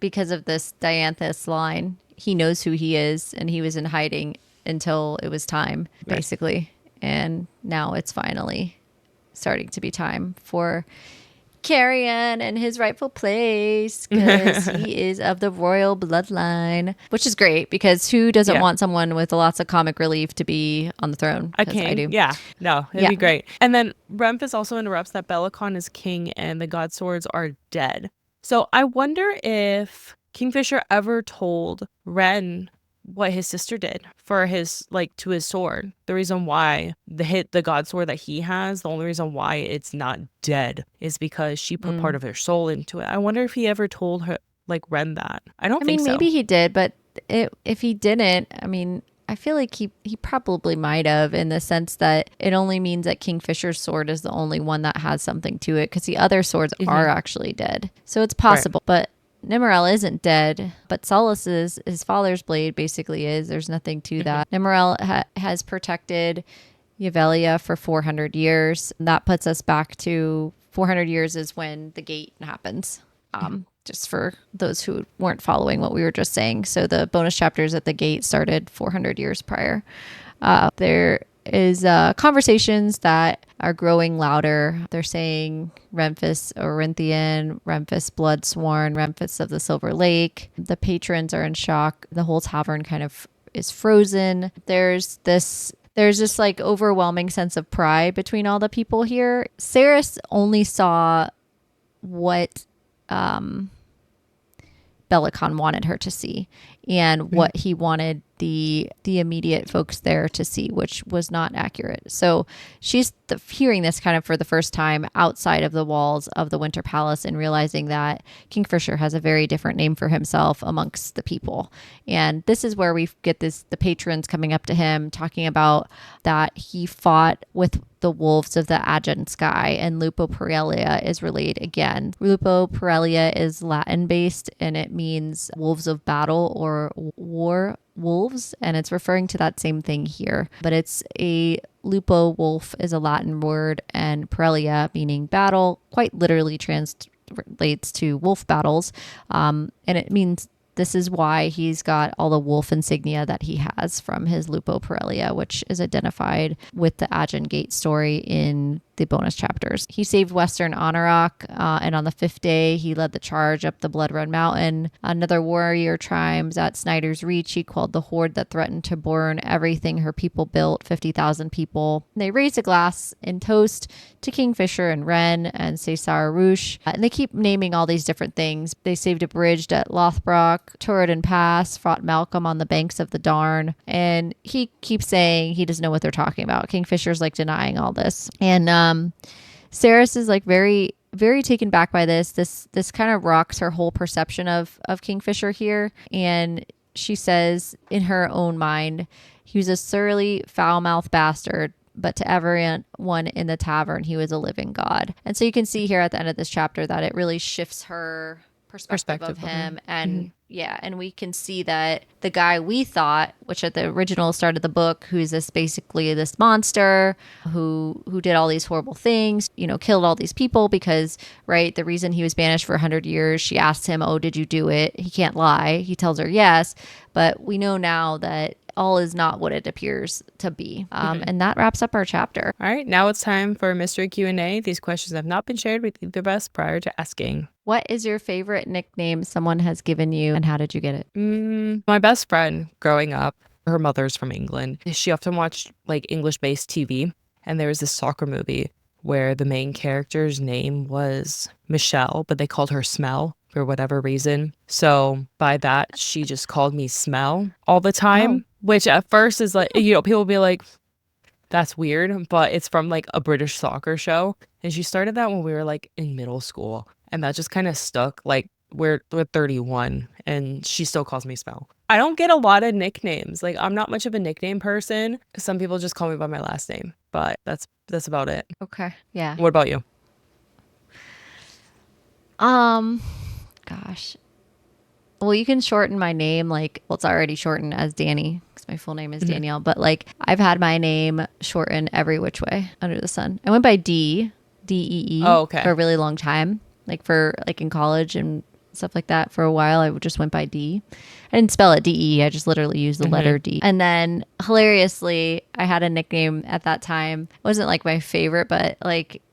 S1: because of this Dianthus line. He knows who he is, and he was in hiding until it was time, basically. Right. And now it's finally starting to be time for Carrion and his rightful place, because he is of the royal bloodline, which is great, because who doesn't want someone with lots of comic relief to be on the throne?
S2: A king.
S1: I do.
S2: Yeah. No, it'd be great. And then Renfis also interrupts that Bellicon is king and the god swords are dead. So I wonder if Kingfisher ever told Ren what his sister did for his, like, to his sword. The reason why the god sword that he has, the only reason why it's not dead is because she put part of her soul into it. I wonder if he ever told her, like, Ren that. I think so.
S1: Maybe he did, but if he didn't, I feel like he probably might have, in the sense that it only means that Kingfisher's sword is the only one that has something to it, because the other swords are actually dead. So it's possible, but Nemerel isn't dead, but Solus's, his father's blade, basically is. There's nothing to that. Nemerel has protected Yavelia for 400 years. And that puts us back to 400 years is when the gate happens. Just for those who weren't following what we were just saying. So the bonus chapters at the gate started 400 years prior. There is conversations that are growing louder. They're saying Renfis Orinthian, Renfis Bloodsworn, Renfis of the Silver Lake. The patrons are in shock. The whole tavern kind of is frozen. There's this like overwhelming sense of pride between all the people here. Saeris only saw what Bellicon wanted her to see, and what he wanted the immediate folks there to see, which was not accurate. So she's hearing this kind of for the first time outside of the walls of the Winter Palace, and realizing that Kingfisher has a very different name for himself amongst the people. And this is where we get the patrons coming up to him, talking about that he fought with the wolves of the Aegean sky, and Lupo Parelia is relayed again. Lupo Parelia is Latin based, and it means wolves of battle or war wolves, and it's referring to that same thing here. But it's a lupo, wolf is a Latin word, and Parelia, meaning battle, quite literally translates to wolf battles. And it means this is why he's got all the wolf insignia that he has from his Lupo Parelia, which is identified with the Agen Gate story in the bonus chapters. He saved Western Anauroch, and on the 5th day, he led the charge up the Blood Run Mountain. Another warrior chimes at Snyder's Reach. He quelled the horde that threatened to burn everything her people built, 50,000 people. They raised a glass in toast to Kingfisher and Wren and Cesar Rouge. And they keep naming all these different things. They saved a bridge at Lothbrock, Torridon Pass, fought Malcolm on the banks of the Darn. And he keeps saying he doesn't know what they're talking about. Kingfisher's like denying all this. And Saeris is like very, very taken back by this. This kind of rocks her whole perception of Kingfisher here. And she says in her own mind, he was a surly, foul-mouthed bastard, but to everyone in the tavern, he was a living god. And so you can see here at the end of this chapter that it really shifts her perspective of him. And yeah, and we can see that the guy we thought, which at the original start of the book, who's basically this monster who did all these horrible things, killed all these people because, right, the reason he was banished for 100 years, she asked him, oh, did you do it? He can't lie. He tells her yes, but we know now that all is not what it appears to be. And that wraps up our chapter.
S2: All right, now it's time for mystery Q&A. These questions have not been shared with either of us prior to asking.
S1: What is your favorite nickname someone has given you, and how did you get it?
S2: My best friend growing up, her mother's from England. She often watched like English-based TV, and there was this soccer movie where the main character's name was Michelle, but they called her Smell for whatever reason. So by that, she just called me Smell all the time, which at first is like, people be like, that's weird, but it's from like a British soccer show. And she started that when we were like in middle school. And that just kind of stuck. Like we're 31 and she still calls me Smell. I don't get a lot of nicknames. Like I'm not much of a nickname person. Some people just call me by my last name, but that's about it.
S1: Okay. Yeah.
S2: What about you?
S1: Gosh. Well, you can shorten my name. It's already shortened as Danny because my full name is Danielle. But I've had my name shortened every which way under the sun. I went by D-E-E for a really long time. In college and stuff like that for a while, I just went by D. I didn't spell it D-E. I just literally used the letter D. And then hilariously, I had a nickname at that time. It wasn't my favorite, but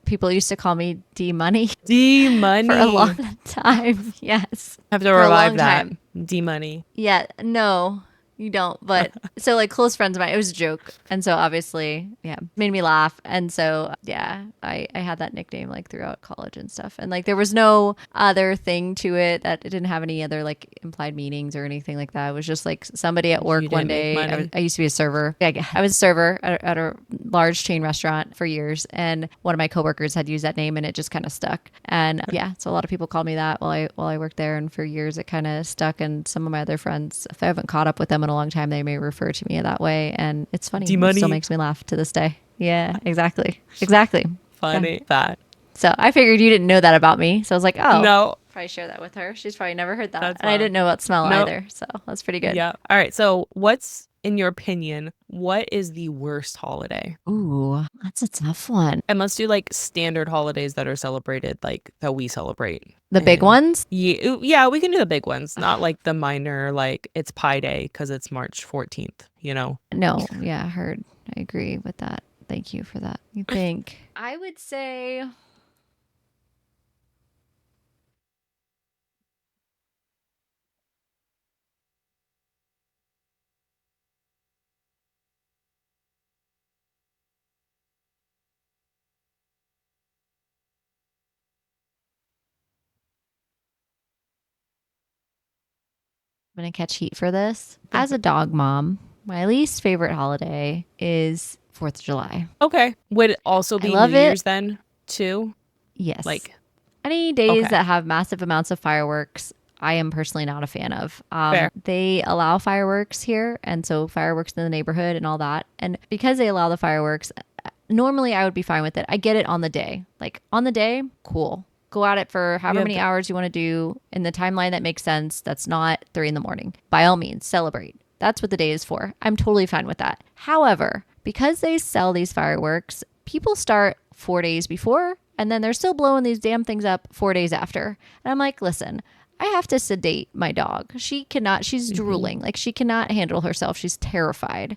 S1: people used to call me D Money.
S2: D Money.
S1: For a long time. Yes.
S2: I have to revive that. D Money.
S1: Yeah. No, you don't. But so close friends of mine, it was a joke. And so obviously, yeah, made me laugh. And so, yeah, I had that nickname throughout college and stuff. And there was no other thing to it that it didn't have any other implied meanings or anything like that. It was just somebody at work one day. I used to be a server. I was a server at a large chain restaurant for years. And one of my coworkers had used that name and it just kind of stuck. And yeah, so a lot of people called me that while I worked there. And for years it kind of stuck. And some of my other friends, if I haven't caught up with them in a long time, they may refer to me that way, and it's funny. It still makes me laugh to this day. Yeah, exactly.
S2: Funny. Yeah. That.
S1: So I figured you didn't know that about me, so I was like, oh,
S2: no,
S1: probably share that with her. She's probably never heard that, and I didn't know about Smell either, so that's pretty good.
S2: Yeah. All right. So, what's in your opinion? What is the worst holiday?
S1: Ooh, that's a tough one.
S2: And let's do standard holidays that are celebrated, that we celebrate.
S1: The big ones?
S2: Yeah, we can do the big ones, not the minor, it's Pi Day because it's March 14th,
S1: No, yeah, heard. I agree with that. Thank you for that. You think? I would say... I'm going to catch heat for this. As a dog mom, my least favorite holiday is 4th of July.
S2: Okay. Would it also be New Year's then, too?
S1: Yes. Any days that have massive amounts of fireworks, I am personally not a fan of.
S2: Fair.
S1: They allow fireworks here, and so fireworks in the neighborhood and all that. And because they allow the fireworks, normally I would be fine with it. I get it on the day. On the day, cool. Go at it for however many hours you want to do in the timeline that makes sense. That's not 3 a.m. By all means, celebrate. That's what the day is for. I'm totally fine with that. However, because they sell these fireworks, people start 4 days before, and then they're still blowing these damn things up 4 days after. And I'm like, listen, I have to sedate my dog. She cannot, she's drooling. Like, she cannot handle herself. She's terrified.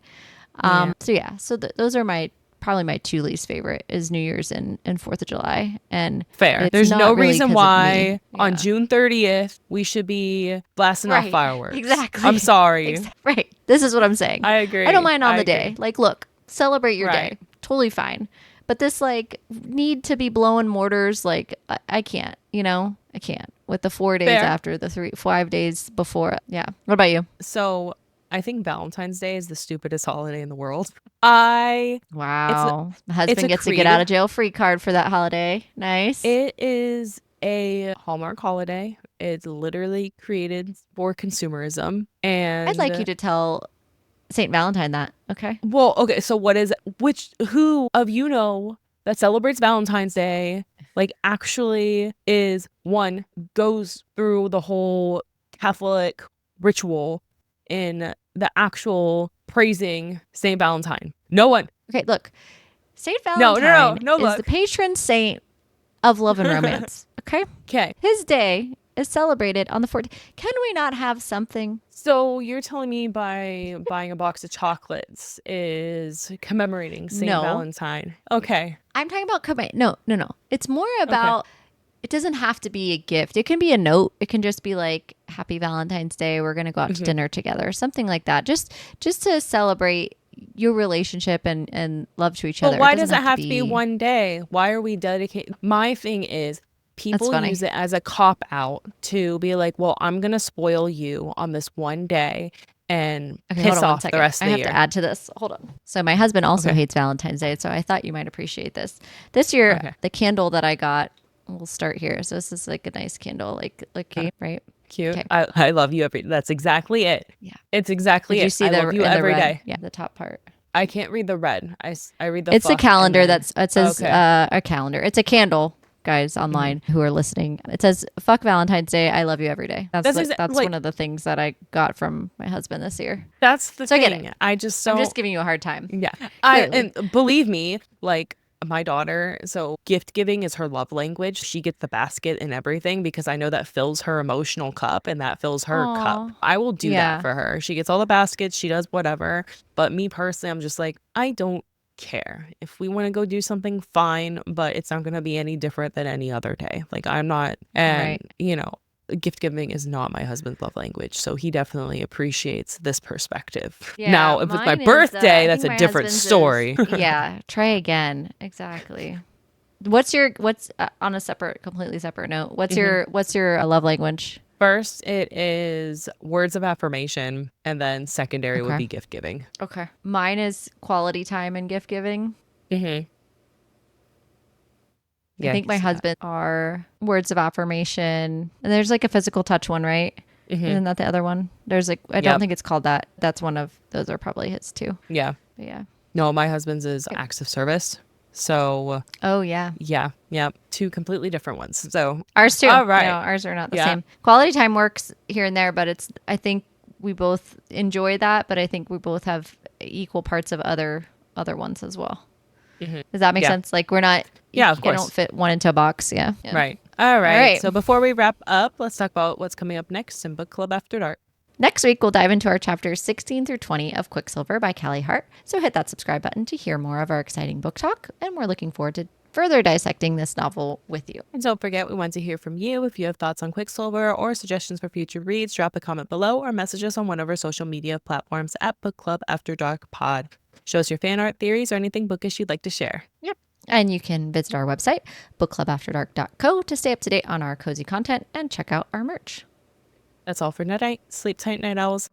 S1: So those are probably my two least favorite is New Year's and 4th of July. And
S2: fair.
S1: it's
S2: There's
S1: not
S2: no
S1: really
S2: reason
S1: 'cause of
S2: why
S1: me.
S2: on
S1: Yeah.
S2: June 30th we should be blasting off
S1: Right.
S2: fireworks.
S1: Exactly.
S2: I'm sorry.
S1: Right. This is what I'm saying.
S2: I agree.
S1: I don't mind on
S2: I
S1: the
S2: agree.
S1: day. Like, look, celebrate your
S2: Right.
S1: day. Totally fine. But this, like, need to be blowing mortars, like, I can't, I can't with the 4 days
S2: Fair.
S1: after the 5 days before. Yeah. What about you?
S2: So I think Valentine's Day is the stupidest holiday in the world. Wow.
S1: Wow. My
S2: it's
S1: husband
S2: a
S1: gets a get
S2: creed.
S1: out of jail free card for that holiday. Nice.
S2: It is a Hallmark holiday. It's literally created for consumerism. And
S1: I'd like you to tell St. Valentine that. Okay.
S2: well, okay, so who of you know that celebrates Valentine's Day, like actually goes through the whole Catholic ritual in the actual praising Saint Valentine? No one.
S1: Okay, look. St.
S2: No,
S1: Valentine
S2: no,
S1: is
S2: look.
S1: the patron saint of love and romance. Okay?
S2: Okay.
S1: His day is celebrated on the 14th. Can we not have something?
S2: So you're telling me by buying a box of chocolates is commemorating Saint
S1: No.
S2: Valentine? Okay.
S1: I'm talking about no. It's more about it doesn't have to be a gift. It can be a note. It can just be like Happy Valentine's Day. We're going to go out to dinner together. Something like that. Just to celebrate your relationship and love to each other.
S2: But why does it have to be one day? Why are we dedicated? My thing is people
S1: funny.
S2: use it as a cop out to be like, well, I'm going to spoil you on this one day and
S1: Okay,
S2: piss
S1: hold on one
S2: off the
S1: second.
S2: rest of
S1: I
S2: the
S1: have
S2: year.
S1: to add to this. Hold on. So my husband also
S2: Okay.
S1: hates Valentine's Day, so I thought you might appreciate this. This year,
S2: Okay.
S1: the candle that I got, we'll start here. So this is like a nice candle, like right?
S2: Cute.
S1: Okay.
S2: I love you that's exactly it.
S1: Yeah.
S2: It's exactly
S1: Did
S2: it.
S1: you see
S2: I
S1: the
S2: love you
S1: in the
S2: every
S1: red?
S2: day.
S1: Yeah, the top part.
S2: I can't read the red. I read the
S1: It's a
S2: fuck
S1: calendar
S2: and then-
S1: it says
S2: Okay.
S1: a calendar. It's a candle, guys online who are listening. It says fuck Valentine's Day. I love you every day. That's
S2: like-
S1: one of the things that I got from my husband this year.
S2: That's the
S1: So I
S2: thing.
S1: get it.
S2: I just
S1: I'm
S2: don't.
S1: just giving you a hard time.
S2: Yeah.
S1: Clearly.
S2: And believe me, like my daughter, so gift giving is her love language. She gets the basket and everything because I know that fills her emotional cup and that fills her
S1: Aw.
S2: cup. I will do
S1: Yeah.
S2: that for her. She gets all the baskets, she does whatever. But me personally, I'm just like, I don't care. If we want to go do something, fine, but it's not going to be any different than any other day. Like I'm not, and
S1: Right.
S2: Gift giving is not my husband's love language, so he definitely appreciates this perspective.
S1: Yeah,
S2: Now, if it's my
S1: mine is,
S2: birthday,
S1: I
S2: that's
S1: think
S2: a
S1: my
S2: different
S1: husband's
S2: story.
S1: Yeah, try again. Exactly. What's on a completely separate note? What's your love language?
S2: First, it is words of affirmation, and then secondary would
S1: Okay.
S2: be gift giving.
S1: Okay. Mine is quality time and gift giving.
S2: Mm-hmm.
S1: I think my husband are words of affirmation. And there's like a physical touch one, right?
S2: Mm-hmm.
S1: Isn't that the other one? There's like, I don't think it's called that. That's one of those are probably his too.
S2: Yeah.
S1: But yeah.
S2: No, my husband's is acts of service. So
S1: Oh yeah.
S2: yeah, two completely different ones. So
S1: Ours too.
S2: All right.
S1: No, ours are not the
S2: Yeah.
S1: same. Quality time works here and there, but I think we both enjoy that, but I think we both have equal parts of other ones as well. Does that make
S2: Yeah.
S1: sense? Like we're not,
S2: Yeah, of
S1: I
S2: course.
S1: don't fit one into a box. Yeah. Yeah.
S2: Right. All right.
S1: right.
S2: So before we wrap up, let's talk about what's coming up next in Book Club After Dark.
S1: Next week, we'll dive into our chapters 16 through 20 of Quicksilver by Callie Hart. So hit that subscribe button to hear more of our exciting book talk. And we're looking forward to further dissecting this novel with you.
S2: And don't forget, we want to hear from you. If you have thoughts on Quicksilver or suggestions for future reads, drop a comment below or message us on one of our social media platforms at Book Club After Dark Pod. Show us your fan art theories or anything bookish you'd like to share.
S1: Yep. And you can visit our website, bookclubafterdark.co, to stay up to date on our cozy content and check out our merch.
S2: That's all for tonight. Sleep tight, night owls.